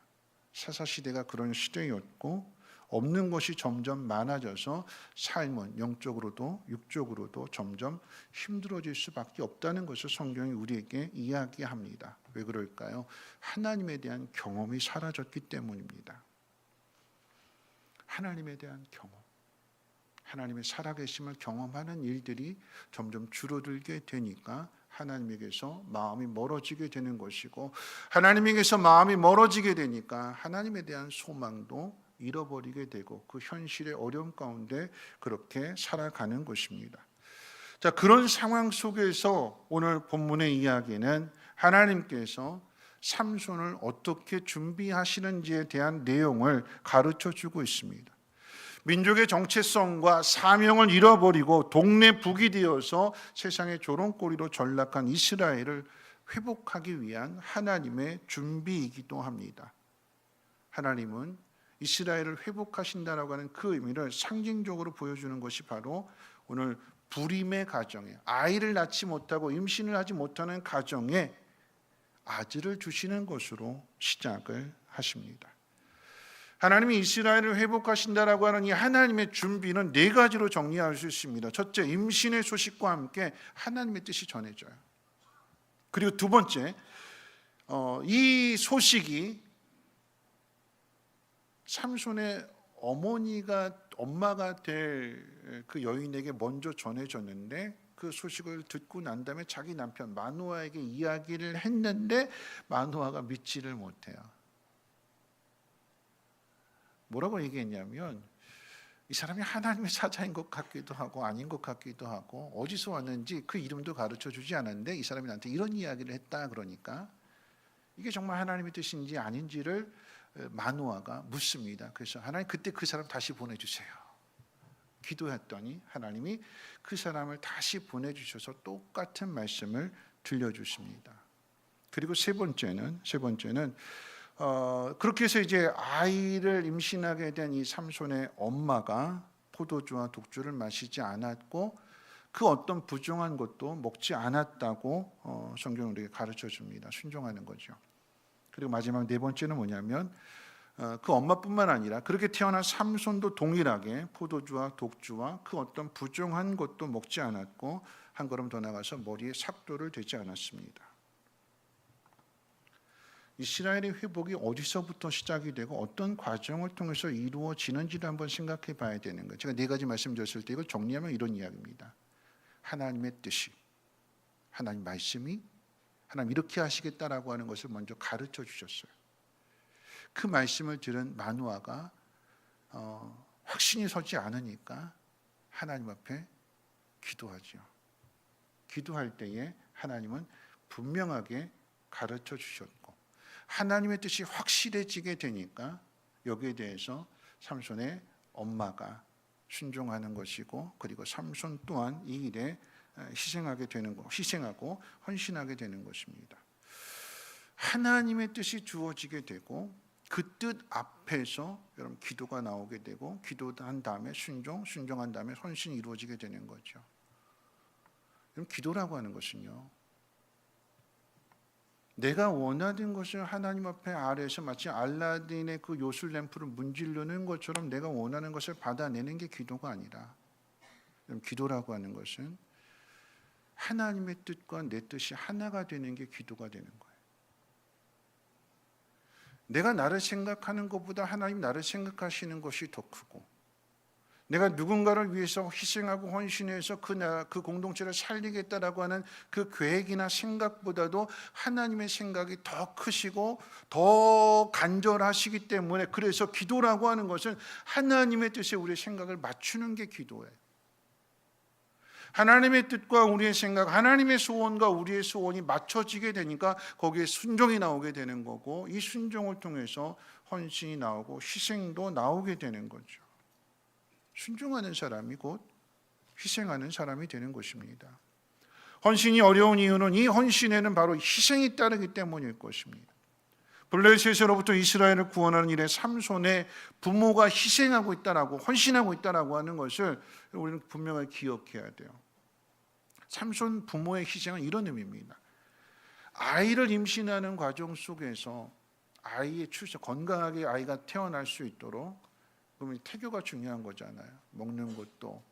사사시대가 그런 시대였고 없는 것이 점점 많아져서 삶은 영적으로도 육적으로도 점점 힘들어질 수밖에 없다는 것을 성경이 우리에게 이야기합니다. 왜 그럴까요? 하나님에 대한 경험이 사라졌기 때문입니다. 하나님에 대한 경험, 하나님의 살아계심을 경험하는 일들이 점점 줄어들게 되니까 하나님에게서 마음이 멀어지게 되는 것이고 하나님에게서 마음이 멀어지게 되니까 하나님에 대한 소망도 잃어버리게 되고 그 현실의 어려움 가운데 그렇게 살아가는 것입니다. 자, 그런 상황 속에서 오늘 본문의 이야기는 하나님께서 삼손을 어떻게 준비하시는지에 대한 내용을 가르쳐 주고 있습니다. 민족의 정체성과 사명을 잃어버리고 동네 북이 되어서 세상의 조롱거리로 전락한 이스라엘을 회복하기 위한 하나님의 준비이기도 합니다. 하나님은 이스라엘을 회복하신다라고 하는 그 의미를 상징적으로 보여주는 것이 바로 오늘 불임의 가정에 아이를 낳지 못하고 임신을 하지 못하는 가정에 아들을 주시는 것으로 시작을 하십니다. 하나님이 이스라엘을 회복하신다라고 하는 이 하나님의 준비는 네 가지로 정리할 수 있습니다. 첫째, 임신의 소식과 함께 하나님의 뜻이 전해져요. 그리고 두 번째, 이 소식이 삼손의 엄마가 될 그 여인에게 먼저 전해졌는데 그 소식을 듣고 난 다음에 자기 남편 마노아에게 이야기를 했는데 마노아가 믿지를 못해요. 뭐라고 얘기했냐면 이 사람이 하나님의 사자인 것 같기도 하고 아닌 것 같기도 하고 어디서 왔는지 그 이름도 가르쳐 주지 않았는데 이 사람이 나한테 이런 이야기를 했다. 그러니까 이게 정말 하나님의 뜻인지 아닌지를 마노아가 묻습니다. 그래서 하나님 그때 그 사람 다시 보내주세요. 기도했더니 하나님이 그 사람을 다시 보내주셔서 똑같은 말씀을 들려주십니다. 그리고 세 번째는 그렇게 해서 이제 아이를 임신하게 된 이 삼손의 엄마가 포도주와 독주를 마시지 않았고 그 어떤 부정한 것도 먹지 않았다고 성경은 우리에게 가르쳐 줍니다. 순종하는 거죠. 그리고 마지막 네 번째는 뭐냐면 그 엄마뿐만 아니라 그렇게 태어난 삼손도 동일하게 포도주와 독주와 그 어떤 부정한 것도 먹지 않았고 한 걸음 더 나가서 머리에 삭도를 대지 않았습니다. 이스라엘의 회복이 어디서부터 시작이 되고 어떤 과정을 통해서 이루어지는지를 한번 생각해 봐야 되는 거예요. 제가 네 가지 말씀드렸을 때 이걸 정리하면 이런 이야기입니다. 하나님의 뜻이, 하나님 말씀이 하나님 이렇게 하시겠다라고 하는 것을 먼저 가르쳐 주셨어요. 그 말씀을 들은 마누아가 확신이 서지 않으니까 하나님 앞에 기도하죠. 기도할 때에 하나님은 분명하게 가르쳐 주셨고 하나님의 뜻이 확실해지게 되니까 여기에 대해서 삼손의 엄마가 순종하는 것이고 그리고 삼손 또한 이 일에 희생하고 헌신하게 되는 것입니다. 하나님의 뜻이 주어지게 되고 그 뜻 앞에서 여러분 기도가 나오게 되고 기도한 다음에 순종한 다음에 헌신이 이루어지게 되는 거죠. 그럼 기도라고 하는 것은요, 내가 원하는 것을 하나님 앞에 아래에서 마치 알라딘의 그 요술 램프를 문지르는 것처럼 내가 원하는 것을 받아내는 게 기도가 아니라, 기도라고 하는 것은 하나님의 뜻과 내 뜻이 하나가 되는 게 기도가 되는 거예요. 내가 나를 생각하는 것보다 하나님 나를 생각하시는 것이 더 크고, 내가 누군가를 위해서 희생하고 헌신해서 그 공동체를 살리겠다라고 하는 그 계획이나 생각보다도 하나님의 생각이 더 크시고 더 간절하시기 때문에, 그래서 기도라고 하는 것은 하나님의 뜻에 우리의 생각을 맞추는 게 기도예요. 하나님의 뜻과 우리의 생각, 하나님의 소원과 우리의 소원이 맞춰지게 되니까 거기에 순종이 나오게 되는 거고, 이 순종을 통해서 헌신이 나오고 희생도 나오게 되는 거죠. 순종하는 사람이 곧 희생하는 사람이 되는 것입니다. 헌신이 어려운 이유는 이 헌신에는 바로 희생이 따르기 때문일 것입니다. 블레셋으로부터 이스라엘을 구원하는 일에 삼손의 부모가 희생하고 있다라고, 헌신하고 있다라고 하는 것을 우리는 분명히 기억해야 돼요. 삼손 부모의 희생은 이런 의미입니다. 아이를 임신하는 과정 속에서 아이의 출생, 건강하게 아이가 태어날 수 있도록, 그러면 태교가 중요한 거잖아요. 먹는 것도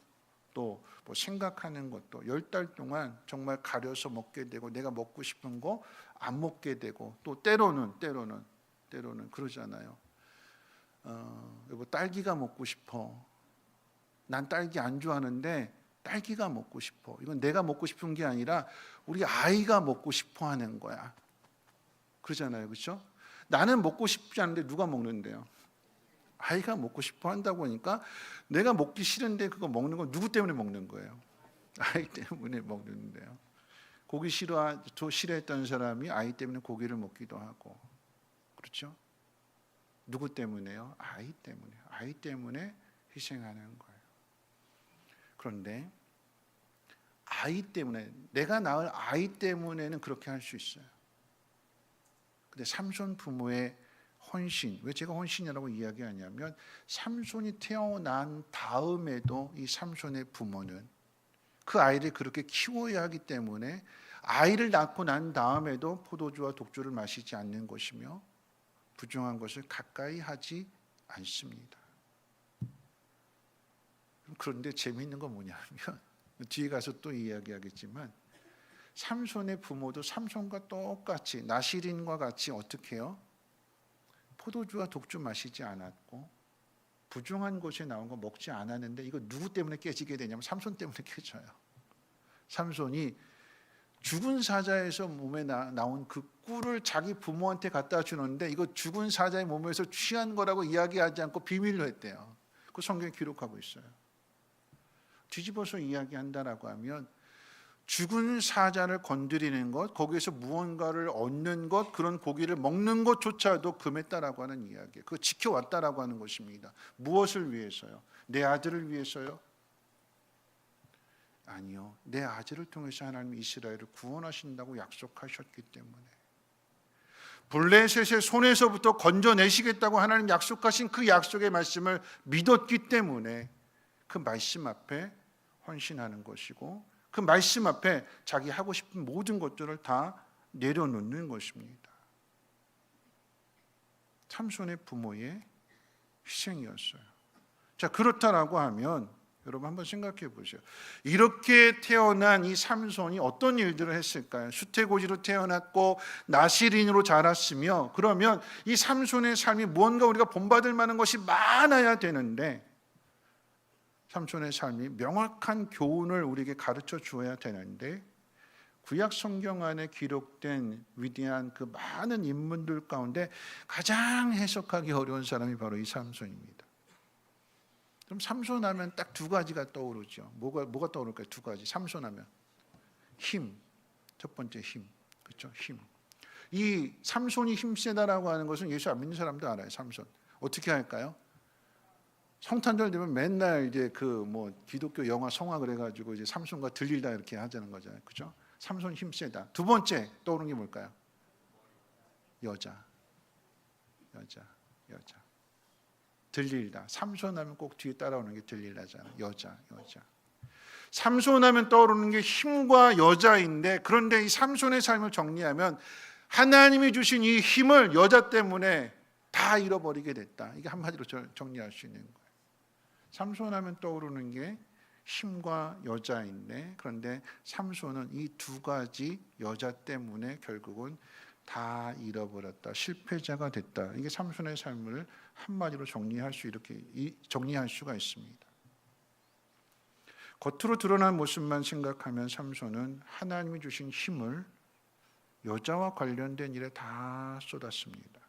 또 뭐 생각하는 것도 10달 동안 정말 가려서 먹게 되고, 내가 먹고 싶은 거 안 먹게 되고, 또 때로는 그러잖아요. 여보 딸기가 먹고 싶어. 난 딸기 안 좋아하는데 딸기가 먹고 싶어. 이건 내가 먹고 싶은 게 아니라 우리 아이가 먹고 싶어 하는 거야. 그러잖아요. 그렇죠? 나는 먹고 싶지 않은데 누가 먹는데요? 아이가 먹고 싶어 한다고 하니까, 내가 먹기 싫은데 그거 먹는 건 누구 때문에 먹는 거예요? 아이 때문에 먹는데요. 고기 싫어했던 사람이 아이 때문에 고기를 먹기도 하고, 그렇죠? 누구 때문에요? 아이 때문에. 아이 때문에 희생하는 거예요. 그런데 아이 때문에, 내가 낳을 아이 때문에는 그렇게 할 수 있어요. 근데 삼손 부모의 헌신, 왜 제가 헌신이라고 이야기하냐면, 삼손이 태어난 다음에도 이 삼손의 부모는 그 아이를 그렇게 키워야 하기 때문에 아이를 낳고 난 다음에도 포도주와 독주를 마시지 않는 것이며 부정한 것을 가까이 하지 않습니다. 그런데 재미있는 건 뭐냐면, 뒤에 가서 또 이야기하겠지만, 삼손의 부모도 삼손과 똑같이, 나시린과 같이 어떻게 해요? 포도주와 독주 마시지 않았고 부정한 것에 나온 거 먹지 않았는데, 이거 누구 때문에 깨지게 되냐면 삼손 때문에 깨져요. 삼손이 죽은 사자에서 몸에 나온 그 꿀을 자기 부모한테 갖다 주는데, 이거 죽은 사자의 몸에서 취한 거라고 이야기하지 않고 비밀로 했대요. 그 성경에 기록하고 있어요. 뒤집어서 이야기한다라고 하면, 죽은 사자를 건드리는 것, 거기에서 무언가를 얻는 것, 그런 고기를 먹는 것조차도 금했다라고 하는 이야기, 그거 지켜왔다라고 하는 것입니다. 무엇을 위해서요? 내 아들을 위해서요? 아니요. 내 아들을 통해서 하나님이 이스라엘을 구원하신다고 약속하셨기 때문에, 블레셋의 손에서부터 건져내시겠다고 하나님 약속하신 그 약속의 말씀을 믿었기 때문에 그 말씀 앞에 헌신하는 것이고, 그 말씀 앞에 자기 하고 싶은 모든 것들을 다 내려놓는 것입니다. 삼손의 부모의 희생이었어요. 자, 그렇다라고 하면 여러분 한번 생각해 보세요. 이렇게 태어난 이 삼손이 어떤 일들을 했을까요? 수태고지로 태어났고 나시린으로 자랐으며, 그러면 이 삼손의 삶이 무언가 우리가 본받을 만한 것이 많아야 되는데, 삼손의 삶이 명확한 교훈을 우리에게 가르쳐 주어야 되는데, 구약 성경 안에 기록된 위대한 그 많은 인물들 가운데 가장 해석하기 어려운 사람이 바로 이 삼손입니다. 그럼 삼손 하면 딱 두 가지가 떠오르죠. 뭐가 떠오를까요? 두 가지. 삼손 하면 힘. 첫 번째 힘. 그렇죠? 힘. 이 삼손이 힘세다라고 하는 것은 예수 안 믿는 사람도 알아요. 삼손. 어떻게 할까요? 성탄절 되면 맨날 이제 그 뭐 기독교 영화 성화 그래가지고 이제 삼손과 들릴다 이렇게 하자는 거잖아요. 그렇죠? 삼손 힘세다. 두 번째 떠오르는 게 뭘까요? 여자. 들릴다. 삼손 하면 꼭 뒤에 따라오는 게 들릴다잖아요. 여자. 삼손 하면 떠오르는 게 힘과 여자인데, 그런데 이 삼손의 삶을 정리하면 하나님이 주신 이 힘을 여자 때문에 다 잃어버리게 됐다. 이게 한마디로 정리할 수 있는 거예요. 삼손 하면 떠오르는 게 힘과 여자인데, 그런데 삼손은 이 두 가지 여자 때문에 결국은 다 잃어버렸다. 실패자가 됐다. 이게 삼손의 삶을 한마디로 정리할 수가 있습니다. 겉으로 드러난 모습만 생각하면 삼손은 하나님이 주신 힘을 여자와 관련된 일에 다 쏟았습니다.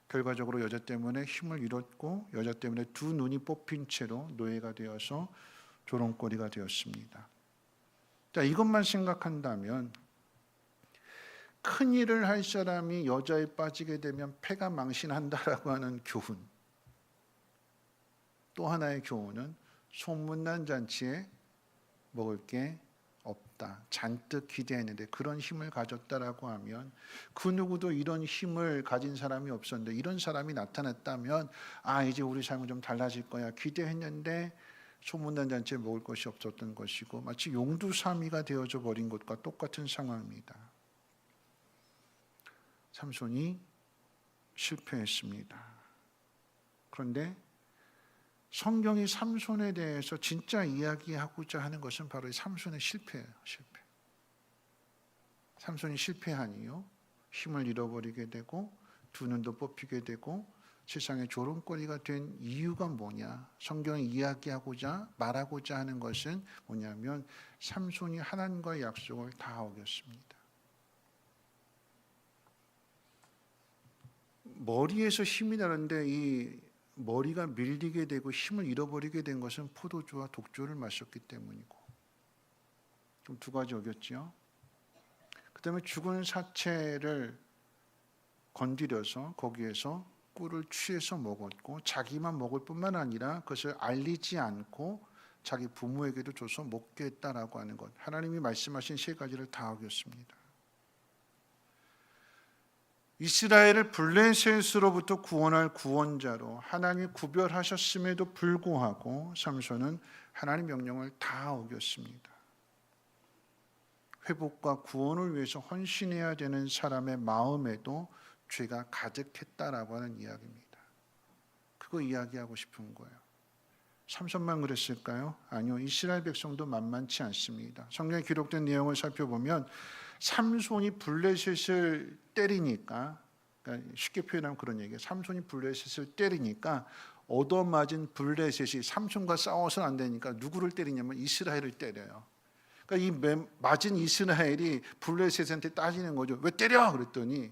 결과적으로 여자 때문에 힘을 잃었고, 여자 때문에 두 눈이 뽑힌 채로 노예가 되어서 조롱거리가 되었습니다. 자, 이것만 생각한다면 큰 일을 할 사람이 여자에 빠지게 되면 패가 망신한다라고 하는 교훈, 또 하나의 교훈은 소문난 잔치에 먹을 게 없다. 잔뜩 기대했는데 그런 힘을 가졌다라고 하면, 그 누구도 이런 힘을 가진 사람이 없었는데 이런 사람이 나타났다면, 아, 이제 우리 삶은 좀 달라질 거야. 기대했는데 소문난 잔치에 먹을 것이 없었던 것이고, 마치 용두사미가 되어져 버린 것과 똑같은 상황입니다. 삼손이 실패했습니다. 그런데 성경이 삼손에 대해서 진짜 이야기하고자 하는 것은 바로 이 삼손의 실패예요. 실패. 삼손이 실패하니요, 힘을 잃어버리게 되고 두 눈도 뽑히게 되고 세상의 조롱거리가 된 이유가 뭐냐? 성경이 이야기하고자 말하고자 하는 것은 뭐냐면, 삼손이 하나님과의 약속을 다 어겼습니다. 머리에서 힘이 나는데 이 머리가 밀리게 되고 힘을 잃어버리게 된 것은 포도주와 독주를 마셨기 때문이고, 좀 두 가지 어겼죠. 그 다음에 죽은 사체를 건드려서 거기에서 꿀을 취해서 먹었고, 자기만 먹을 뿐만 아니라 그것을 알리지 않고 자기 부모에게도 줘서 먹게 했다라고 하는 것, 하나님이 말씀하신 세 가지를 다 어겼습니다. 이스라엘을 블레셋으로부터 구원할 구원자로 하나님이 구별하셨음에도 불구하고 삼손은 하나님 명령을 다 어겼습니다. 회복과 구원을 위해서 헌신해야 되는 사람의 마음에도 죄가 가득했다라고 하는 이야기입니다. 그거 이야기하고 싶은 거예요. 삼손만 그랬을까요? 아니요. 이스라엘 백성도 만만치 않습니다. 성경에 기록된 내용을 살펴보면 삼손이 블레셋을 때리니까, 그러니까 쉽게 표현하면 그런 얘기예요. 삼손이 블레셋을 때리니까 얻어맞은 블레셋이 삼손과 싸워서는 안 되니까 누구를 때리냐면 이스라엘을 때려요. 그러니까 이 맞은 이스라엘이 블레셋한테 따지는 거죠. 왜 때려? 그랬더니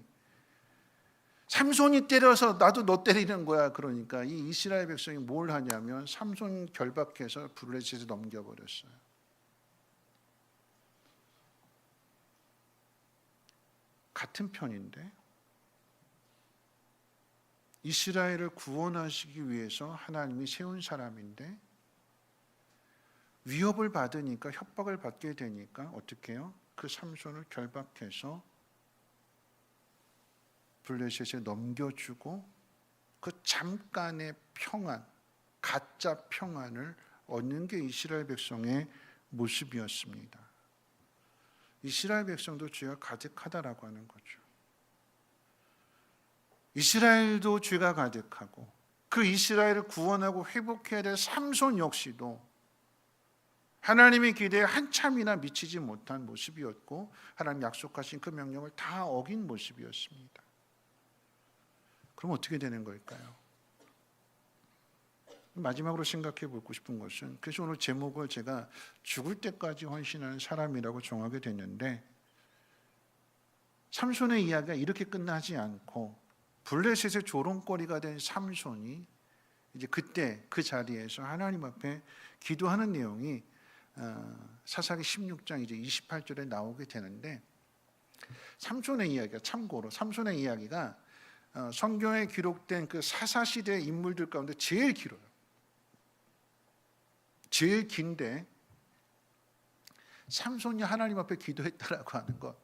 삼손이 때려서 나도 너 때리는 거야. 그러니까 이 이스라엘 백성이 뭘 하냐면 삼손 결박해서 블레셋에 넘겨버렸어요. 같은 편인데, 이스라엘을 구원하시기 위해서 하나님이 세운 사람인데 위협을 받으니까, 협박을 받게 되니까 어떻게 해요? 그 삼손을 결박해서 블레셋에 넘겨주고 그 잠깐의 평안, 가짜 평안을 얻는 게 이스라엘 백성의 모습이었습니다. 이스라엘 백성도 죄가 가득하다라고 하는 거죠. 이스라엘도 죄가 가득하고 그 이스라엘을 구원하고 회복해야 될 삼손 역시도 하나님의 기대에 한참이나 미치지 못한 모습이었고 하나님 약속하신 그 명령을 다 어긴 모습이었습니다. 그럼 어떻게 되는 걸까요? 마지막으로 생각해 보고 싶은 것은, 그래서 오늘 제목을 제가 죽을 때까지 헌신하는 사람이라고 정하게 됐는데, 삼손의 이야기가 이렇게 끝나지 않고 블레셋의 조롱거리가 된 삼손이 이제 그때 그 자리에서 하나님 앞에 기도하는 내용이 사사기 16장 이제 28절에 나오게 되는데, 삼손의 이야기가, 참고로 삼손의 이야기가 성경에 기록된 그 사사시대의 인물들 가운데 제일 길어요. 제일 긴데 삼손이 하나님 앞에 기도했다라고 하는 것,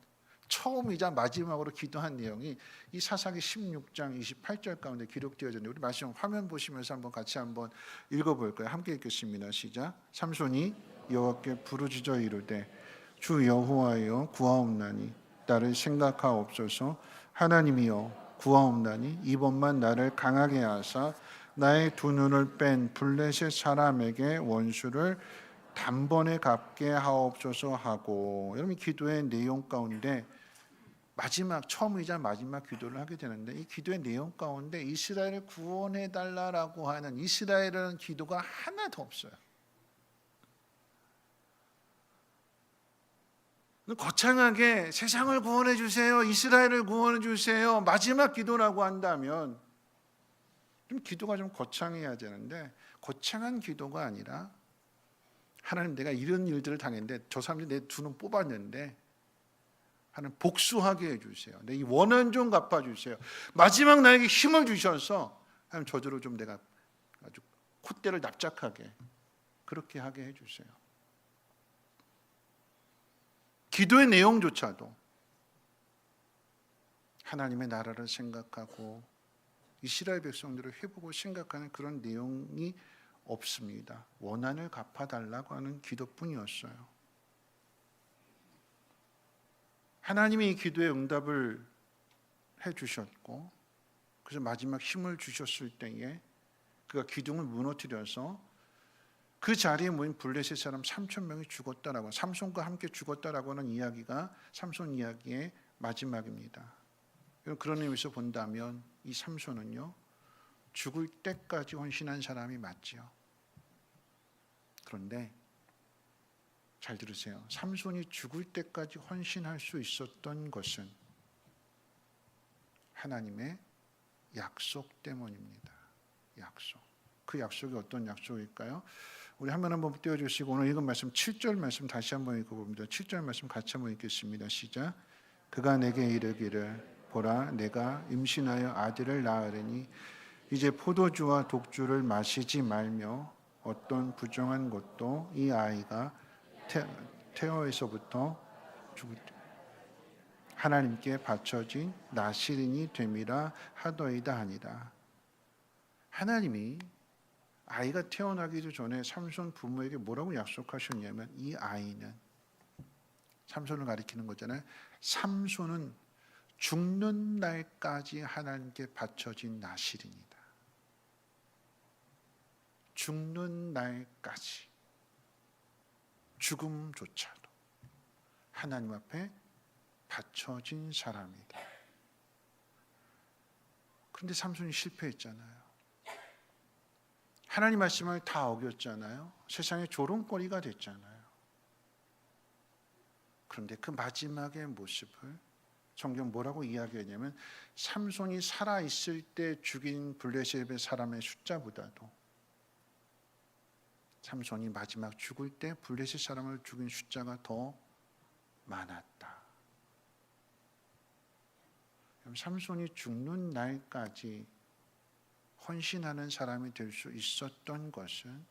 처음이자 마지막으로 기도한 내용이 이 사사기 16장 28절 가운데 기록되어 있는데, 우리 말씀 화면 보시면서 한번 같이 한번 읽어볼까요? 함께 읽겠습니다. 시작. 삼손이 여호와께 부르짖어 이르되 주 여호와여 구하옵나니 나를 생각하옵소서. 하나님이여 구하옵나니 이번만 나를 강하게 하사 나의 두 눈을 뺀 블레셋 사람에게 원수를 단번에 갚게 하옵소서 하고, 여러분 기도의 내용 가운데 마지막, 처음이자 마지막 기도를 하게 되는데, 이 기도의 내용 가운데 이스라엘을 구원해 달라라고 하는 이스라엘이라는 기도가 하나도 없어요. 거창하게 세상을 구원해 주세요, 이스라엘을 구원해 주세요, 마지막 기도라고 한다면 좀 기도가 좀 거창해야 되는데, 거창한 기도가 아니라 하나님, 내가 이런 일들을 당했는데 저 사람들이 내 두 눈 뽑았는데 하나님 복수하게 해주세요. 내 이 원한 좀 갚아주세요. 마지막 나에게 힘을 주셔서 하나님 저대로 좀 내가 아주 콧대를 납작하게 그렇게 하게 해주세요. 기도의 내용조차도 하나님의 나라를 생각하고 이스라엘 백성들을 회복을 생각하는 그런 내용이 없습니다. 원한을 갚아달라고 하는 기도뿐이었어요. 하나님이 이 기도에 응답을 해주셨고, 그래서 마지막 힘을 주셨을 때에 그가 기둥을 무너뜨려서 그 자리에 모인 블레셋 사람 3,000명이 죽었다라고, 삼손과 함께 죽었다라고 하는 이야기가 삼손 이야기의 마지막입니다. 그런 의미에서 본다면 이 삼손은요, 죽을 때까지 헌신한 사람이 맞지요. 그런데 잘 들으세요. 삼손이 죽을 때까지 헌신할 수 있었던 것은 하나님의 약속 때문입니다. 약속. 그 약속이 어떤 약속일까요? 우리 화면 한번 띄워주시고 오늘 읽은 말씀 7절 말씀 다시 한번 읽어봅니다. 7절 말씀 같이 한번 읽겠습니다. 시작. 그가 내게 이르기를 보라 내가 임신하여 아들을 낳으리니 이제 포도주와 독주를 마시지 말며 어떤 부정한 것도 이 아이가 태어에서부터 죽을 때 하나님께 바쳐진 나시린이 됨이라 하더이다 하니라. 하나님이 아이가 태어나기도 전에 삼손 부모에게 뭐라고 약속하셨냐면, 이 아이는, 삼손을 가리키는 거잖아요. 삼손은 죽는 날까지 하나님께 바쳐진 나시린이다. 죽는 날까지, 죽음조차도 하나님 앞에 바쳐진 사람이다. 그런데 삼손이 실패했잖아요. 하나님 말씀을 다 어겼잖아요. 세상의 조롱거리가 됐잖아요. 그런데 그 마지막의 모습을 성경 뭐라고 이야기하냐면, 삼손이 살아있을 때 죽인 블레셋의 사람의 숫자보다도 삼손이 마지막 죽을 때 블레셋 사람을 죽인 숫자가 더 많았다. 삼손이 죽는 날까지 헌신하는 사람이 될 수 있었던 것은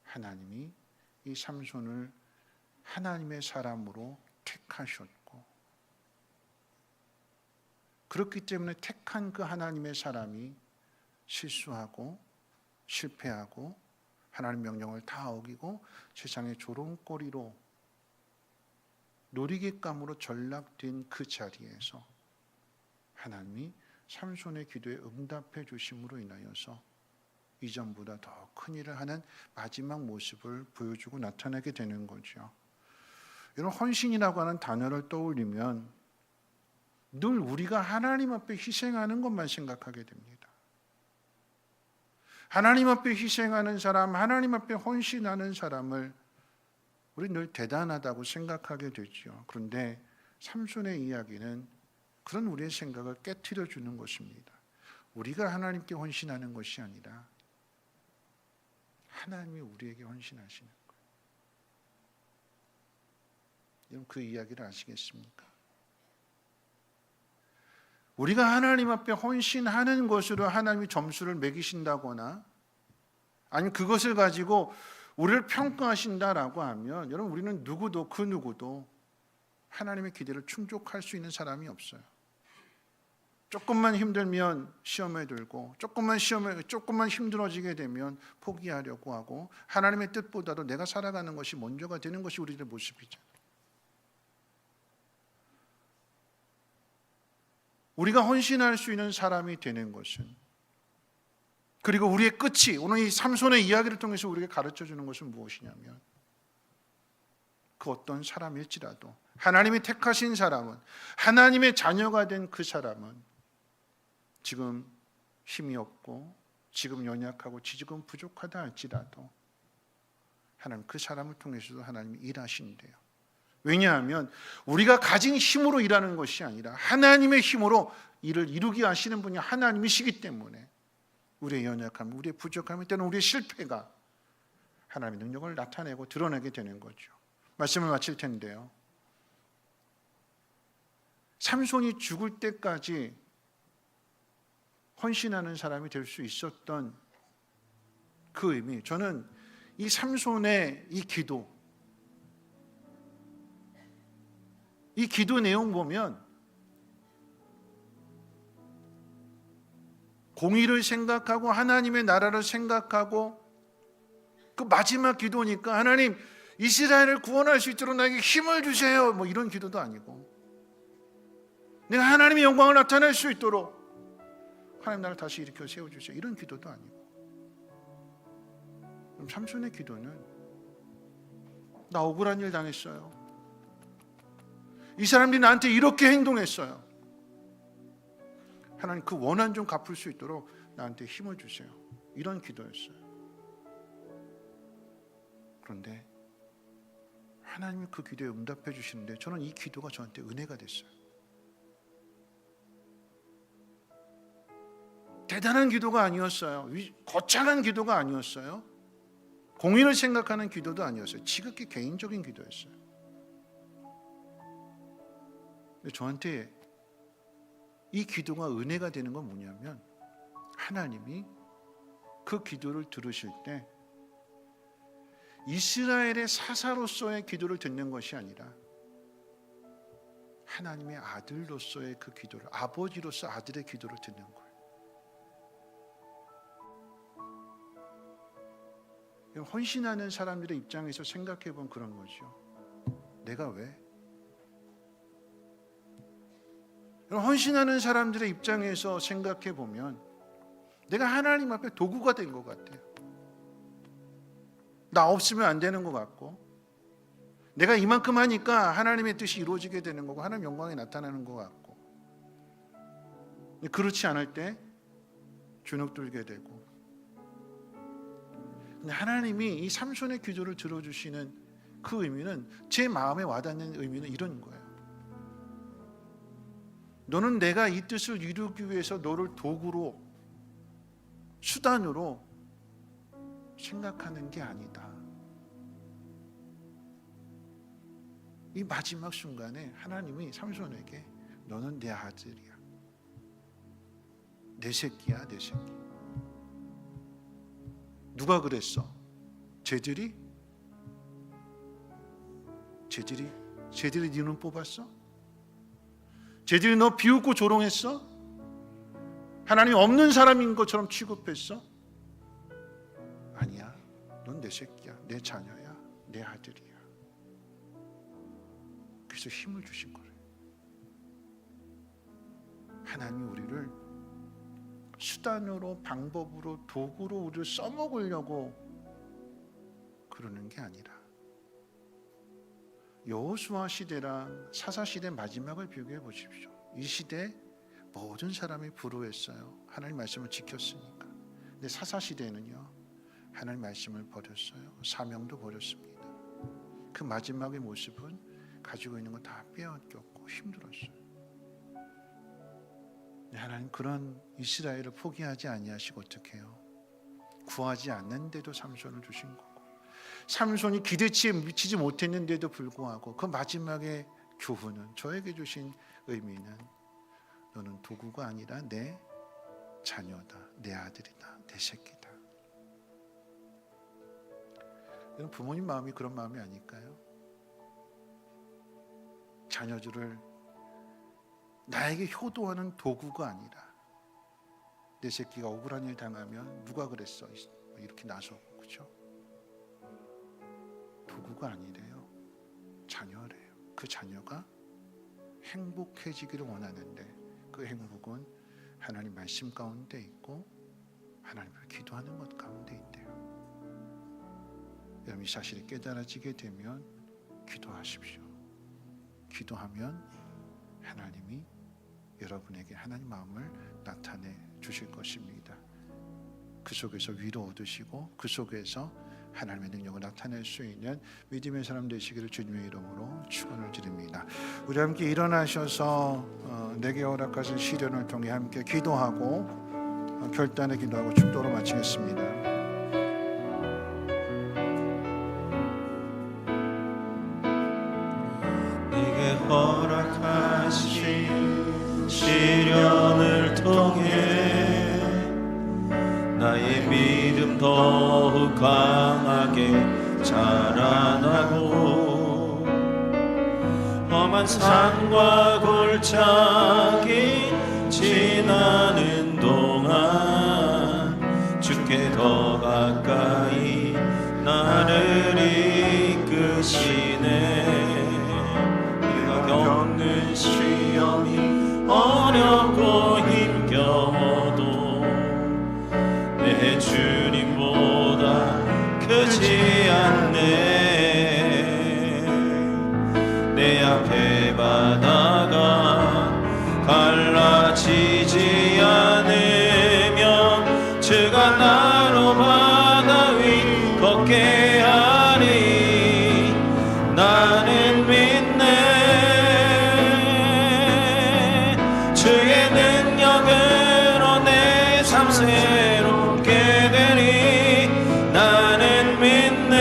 하나님이 이 삼손을 하나님의 사람으로 택하셨고, 그렇기 때문에 택한 그 하나님의 사람이 실수하고 실패하고 하나님 명령을 다 어기고 세상의 조롱거리로 놀이객감으로 전락된 그 자리에서 하나님이 삼손의 기도에 응답해 주심으로 인하여서 이전보다 더 큰 일을 하는 마지막 모습을 보여주고 나타나게 되는 거죠. 여러분, 헌신이라고 하는 단어를 떠올리면 늘 우리가 하나님 앞에 희생하는 것만 생각하게 됩니다. 하나님 앞에 희생하는 사람, 하나님 앞에 헌신하는 사람을 우리 늘 대단하다고 생각하게 되죠. 그런데 삼손의 이야기는 그런 우리의 생각을 깨트려 주는 것입니다. 우리가 하나님께 헌신하는 것이 아니라 하나님이 우리에게 헌신하시는 거예요. 여러분, 그 이야기를 아시겠습니까? 우리가 하나님 앞에 헌신하는 것으로 하나님이 점수를 매기신다거나 아니면 그것을 가지고 우리를 평가하신다라고 하면 여러분, 우리는 누구도 그 누구도 하나님의 기대를 충족할 수 있는 사람이 없어요. 조금만 힘들면 시험에 들고 조금만 힘들어지게 되면 포기하려고 하고 하나님의 뜻보다도 내가 살아가는 것이 먼저가 되는 것이 우리들의 모습이죠. 우리가 헌신할 수 있는 사람이 되는 것은, 그리고 우리의 끝이 오늘 이 삼손의 이야기를 통해서 우리에게 가르쳐 주는 것은 무엇이냐면, 그 어떤 사람일지라도 하나님이 택하신 사람은, 하나님의 자녀가 된 그 사람은 지금 힘이 없고 지금 연약하고 지금 부족하다 할지라도 하나님 그 사람을 통해서도 하나님이 일하신대요. 왜냐하면 우리가 가진 힘으로 일하는 것이 아니라 하나님의 힘으로 일을 이루게 하시는 분이 하나님이시기 때문에 우리의 연약함, 우리의 부족함, 때는 우리의 실패가 하나님의 능력을 나타내고 드러내게 되는 거죠. 말씀을 마칠 텐데요, 삼손이 죽을 때까지 헌신하는 사람이 될 수 있었던 그 의미, 저는 이 삼손의 이 기도 내용 보면 공의를 생각하고 하나님의 나라를 생각하고 그 마지막 기도니까 하나님 이스라엘을 구원할 수 있도록 나에게 힘을 주세요, 뭐 이런 기도도 아니고 내가 하나님의 영광을 나타낼 수 있도록 하나님 나를 다시 일으켜 세워주세요, 이런 기도도 아니고. 그럼 삼손의 기도는 나 억울한 일 당했어요, 이 사람들이 나한테 이렇게 행동했어요, 하나님 그 원한 좀 갚을 수 있도록 나한테 힘을 주세요, 이런 기도였어요. 그런데 하나님이 그 기도에 응답해 주시는데 저는 이 기도가 저한테 은혜가 됐어요. 대단한 기도가 아니었어요. 거창한 기도가 아니었어요. 공의를 생각하는 기도도 아니었어요. 지극히 개인적인 기도였어요. 근데 저한테 이 기도가 은혜가 되는 건 뭐냐면, 하나님이 그 기도를 들으실 때 이스라엘의 사사로서의 기도를 듣는 것이 아니라 하나님의 아들로서의 그 기도를, 아버지로서 아들의 기도를 듣는 거예요. 헌신하는 사람들의 입장에서 생각해 본 그런 거죠. 내가 왜? 헌신하는 사람들의 입장에서 생각해 보면 내가 하나님 앞에 도구가 된 것 같아요. 나 없으면 안 되는 것 같고, 내가 이만큼 하니까 하나님의 뜻이 이루어지게 되는 거고 하나님 영광이 나타나는 것 같고, 그렇지 않을 때 주눅들게 되고. 근데 하나님이 이 삼손의 기도를 들어주시는 그 의미는, 제 마음에 와닿는 의미는 이런 거예요. 너는 내가 이 뜻을 이루기 위해서 너를 도구로, 수단으로 생각하는 게 아니다. 이 마지막 순간에 하나님이 삼손에게 너는 내 아들이야, 내 새끼야, 내 새끼. 누가 그랬어? 쟤들이? 쟤들이 네 눈 뽑았어? 쟤들이 너 비웃고 조롱했어? 하나님 없는 사람인 것처럼 취급했어? 아니야. 넌 내 새끼야, 내 자녀야, 내 아들이야. 그래서 힘을 주신 거래. 하나님이 우리를 수단으로, 방법으로, 도구로 우리를 써먹으려고 그러는 게 아니라 여호수아 시대랑 사사 시대 마지막을 비교해 보십시오. 이 시대 모든 사람이 불우했어요. 하나님 말씀을 지켰으니까. 근데 사사 시대는요, 하나님 말씀을 버렸어요. 사명도 버렸습니다. 그 마지막의 모습은 가지고 있는 거 다 빼앗겼고 힘들었어요. 하나님 그런 이스라엘을 포기하지 아니하시고 어떻게 해요? 구하지 않는데도 삼손을 주신 거고, 삼손이 기대치에 미치지 못했는데도 불구하고 그 마지막의 교훈은, 저에게 주신 의미는 너는 도구가 아니라 내 자녀다, 내 아들이다, 내 새끼다. 여러분, 부모님 마음이 그런 마음이 아닐까요? 자녀들을 나에게 효도하는 도구가 아니라, 내 새끼가 억울한 일 당하면 누가 그랬어 이렇게 나서고, 그렇죠? 도구가 아니래요. 자녀래요. 그 자녀가 행복해지기를 원하는데 그 행복은 하나님 말씀 가운데 있고 하나님을 기도하는 것 가운데 있대요. 여러분, 이 사실이 깨달아지게 되면 기도하십시오. 기도하면 하나님이 여러분에게 하나님 마음을 나타내 주실 것입니다. 그 속에서 위로 얻으시고 그 속에서 하나님의 능력을 나타낼 수 있는 믿음의 사람 되시기를 주님의 이름으로 축원을 드립니다. 우리 함께 일어나셔서 내게 허락하신 시련을 통해 함께 기도하고 결단의 기도하고 축도로 마치겠습니다. 내게 허락하신 시련을 통해 나의 믿음 더욱 강하게 자라나고, 험한 산과 골짜기 지나는 동안 주께 더 가까이 나를 이끄시네. 내가 겪는 시험이 어렵고 힘겨워도 내 주님보다 크지 않네. 내 앞에 바다가 갈라지지 않으면 주가 나로 바다 위 걷게 하리. 나는 믿네. 주의 능력으로 내 삶 새롭게 되리. 나는 믿네.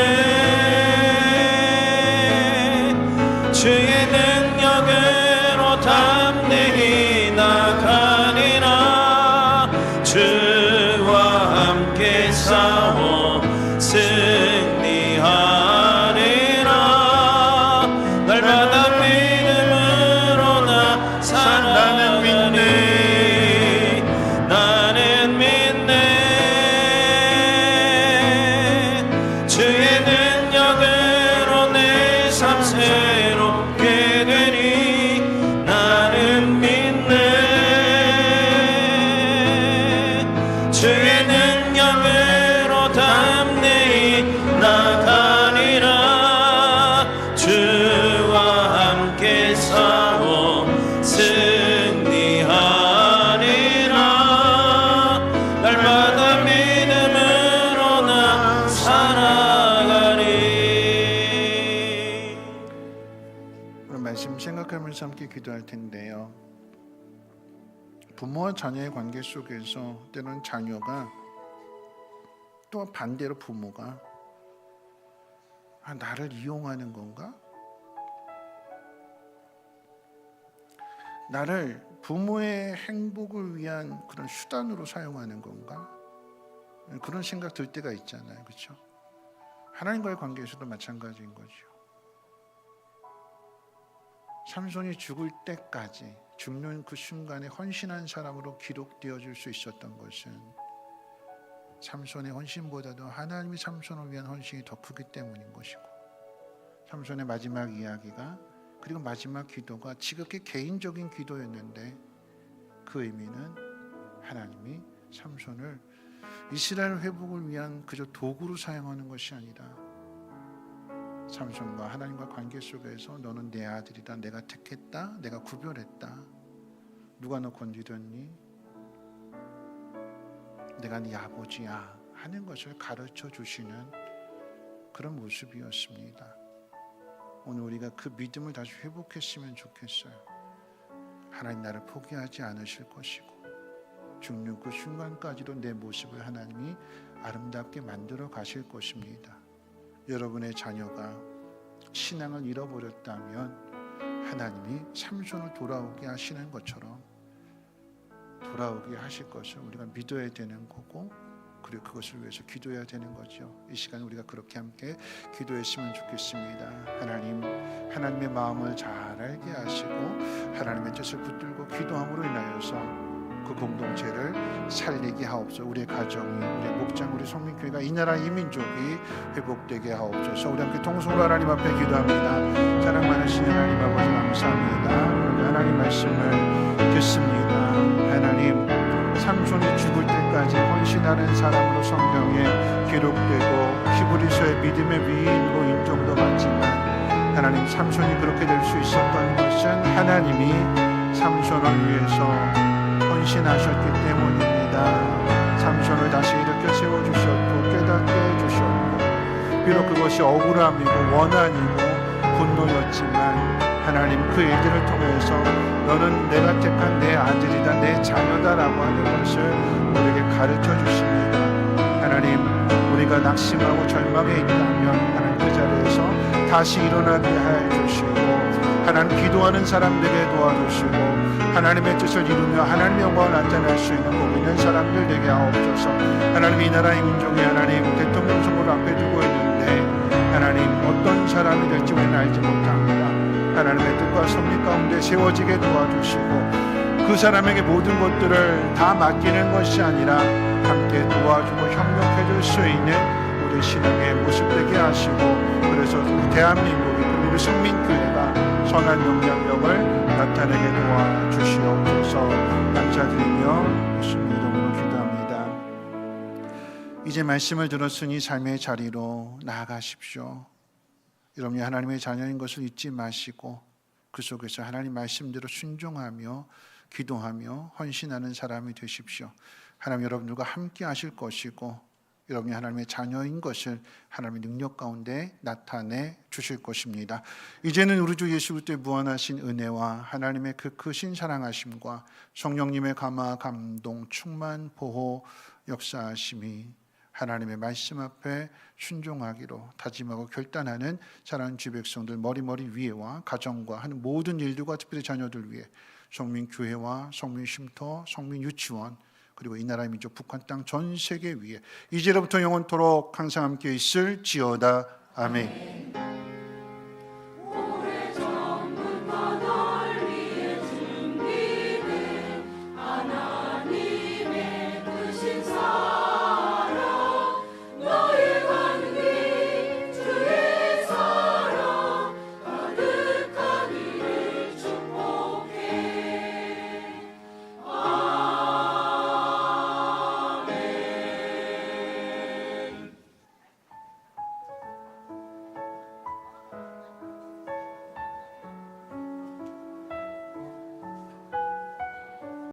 주의 능력으로 담대히 나가리라. 주와 함께 싸워 승리하리라. 날마다 믿음으로 나 살아가리. 나는 믿네. 주의 능력으로 내 삶 새롭게 되리. 나는 믿네. 주의 능력으로 담대히 나가리라. 주와 함께 싸워 승리하리라. 날마다 믿음으로 나 살아가리. 오늘 말씀 생각하면서 함께 기도할 텐데요. 부모와 자녀의 관계 속에서 때로는 자녀가, 또 반대로 부모가 나를 이용하는 건가? 나를 부모의 행복을 위한 그런 수단으로 사용하는 건가? 그런 생각 들 때가 있잖아요, 그렇죠? 하나님과의 관계에서도 마찬가지인 거죠. 삼손이 죽을 때까지, 죽는 그 순간에 헌신한 사람으로 기록되어질 수 있었던 것은 삼손의 헌신보다도 하나님이 삼손을 위한 헌신이 더 크기 때문인 것이고, 삼손의 마지막 이야기가, 그리고 마지막 기도가 지극히 개인적인 기도였는데 그 의미는 하나님이 삼손을 이스라엘 회복을 위한 그저 도구로 사용하는 것이 아니라 삼손과 하나님과 관계 속에서 너는 내 아들이다, 내가 택했다, 내가 구별했다, 누가 너 건드렸니? 내가 네 아버지야 하는 것을 가르쳐 주시는 그런 모습이었습니다. 오늘 우리가 그 믿음을 다시 회복했으면 좋겠어요. 하나님 나를 포기하지 않으실 것이고 죽는 그 순간까지도 내 모습을 하나님이 아름답게 만들어 가실 것입니다. 여러분의 자녀가 신앙을 잃어버렸다면 하나님이 삼손을 돌아오게 하시는 것처럼 돌아오게 하실 것을 우리가 믿어야 되는 거고, 그리고 그것을 위해서 기도해야 되는 거죠. 이 시간 우리가 그렇게 함께 기도했으면 좋겠습니다. 하나님, 하나님의 마음을 잘 알게 하시고 하나님의 뜻을 붙들고 기도함으로 인하여서 그 공동체를 살리게 하옵소서. 우리의 가정이, 우리의 목장, 우리 성민교회가, 이 나라 이 민족이 회복되게 하옵소서. 우리 함께 통성으로 하나님 앞에 기도합니다. 사랑 많으신 하나님 아버지 감사합니다. 하나님 말씀을 듣습니다. 하나님, 삼손이 죽을 때까지 헌신하는 사람으로 성경에 기록되고 히브리서의 믿음의 위인으로 인정도 받지만, 하나님 삼손이 그렇게 될 수 있었던 것은 하나님이 삼손을 위해서 헌신하셨기 때문입니다. 삼손을 다시 일으켜 세워주셨고 깨닫게 해주셨고, 비록 그것이 억울함이고 원한이고 분노였지만 하나님 그 일들을 통해서 너는 내가 택한 내 아들이다, 내 자녀다라고 하는 것을 우리에게 가르쳐 주십니다. 하나님, 우리가 낙심하고 절망에 있다면 하나님 그 자리에서 다시 일어나게 해 주시고, 하나님 기도하는 사람들에게 도와주시고, 하나님의 뜻을 이루며 하나님의 영광을 나타낼 수 있는 복 있는 사람들 되게 하옵소서. 하나님, 이 나라의 민족이 하나님 대통령 선거를 앞에 두고 있는데 하나님 어떤 사람이 될지 우리는 알지 못합니다. 하나님의 뜻과 섭리 가운데 세워지게 도와주시고, 그 사람에게 모든 것들을 다 맡기는 것이 아니라 함께 도와주고 협력해 줄 수 있는 우리 신앙의 모습 되게 하시고, 그래서 우리 대한민국이, 그리고 우리 성민교회가 선한 영향력을 나타내게 도와주시옵소서. 감사드리며 예수님 이름으로 기도합니다. 이제 말씀을 들었으니 삶의 자리로 나아가십시오. 여러분이 하나님의 자녀인 것을 잊지 마시고 그 속에서 하나님 말씀대로 순종하며 기도하며 헌신하는 사람이 되십시오. 하나님 여러분들과 함께 하실 것이고, 여러분이 하나님의 자녀인 것을 하나님의 능력 가운데 나타내 주실 것입니다. 이제는 우리 주 예수 그리스도의 무한하신 은혜와 하나님의 그 크신 사랑하심과 성령님의 감화 감동 충만 보호 역사하심이 하나님의 말씀 앞에 순종하기로 다짐하고 결단하는 사랑하는 주 백성들 머리머리 위에와 가정과 하는 모든 일들과 특별히 자녀들 위해 성민교회와 성민쉼터, 성민유치원, 그리고 이 나라의 민족 북한 땅 전 세계 위에 이제로부터 영원토록 항상 함께 있을지어다. 아멘.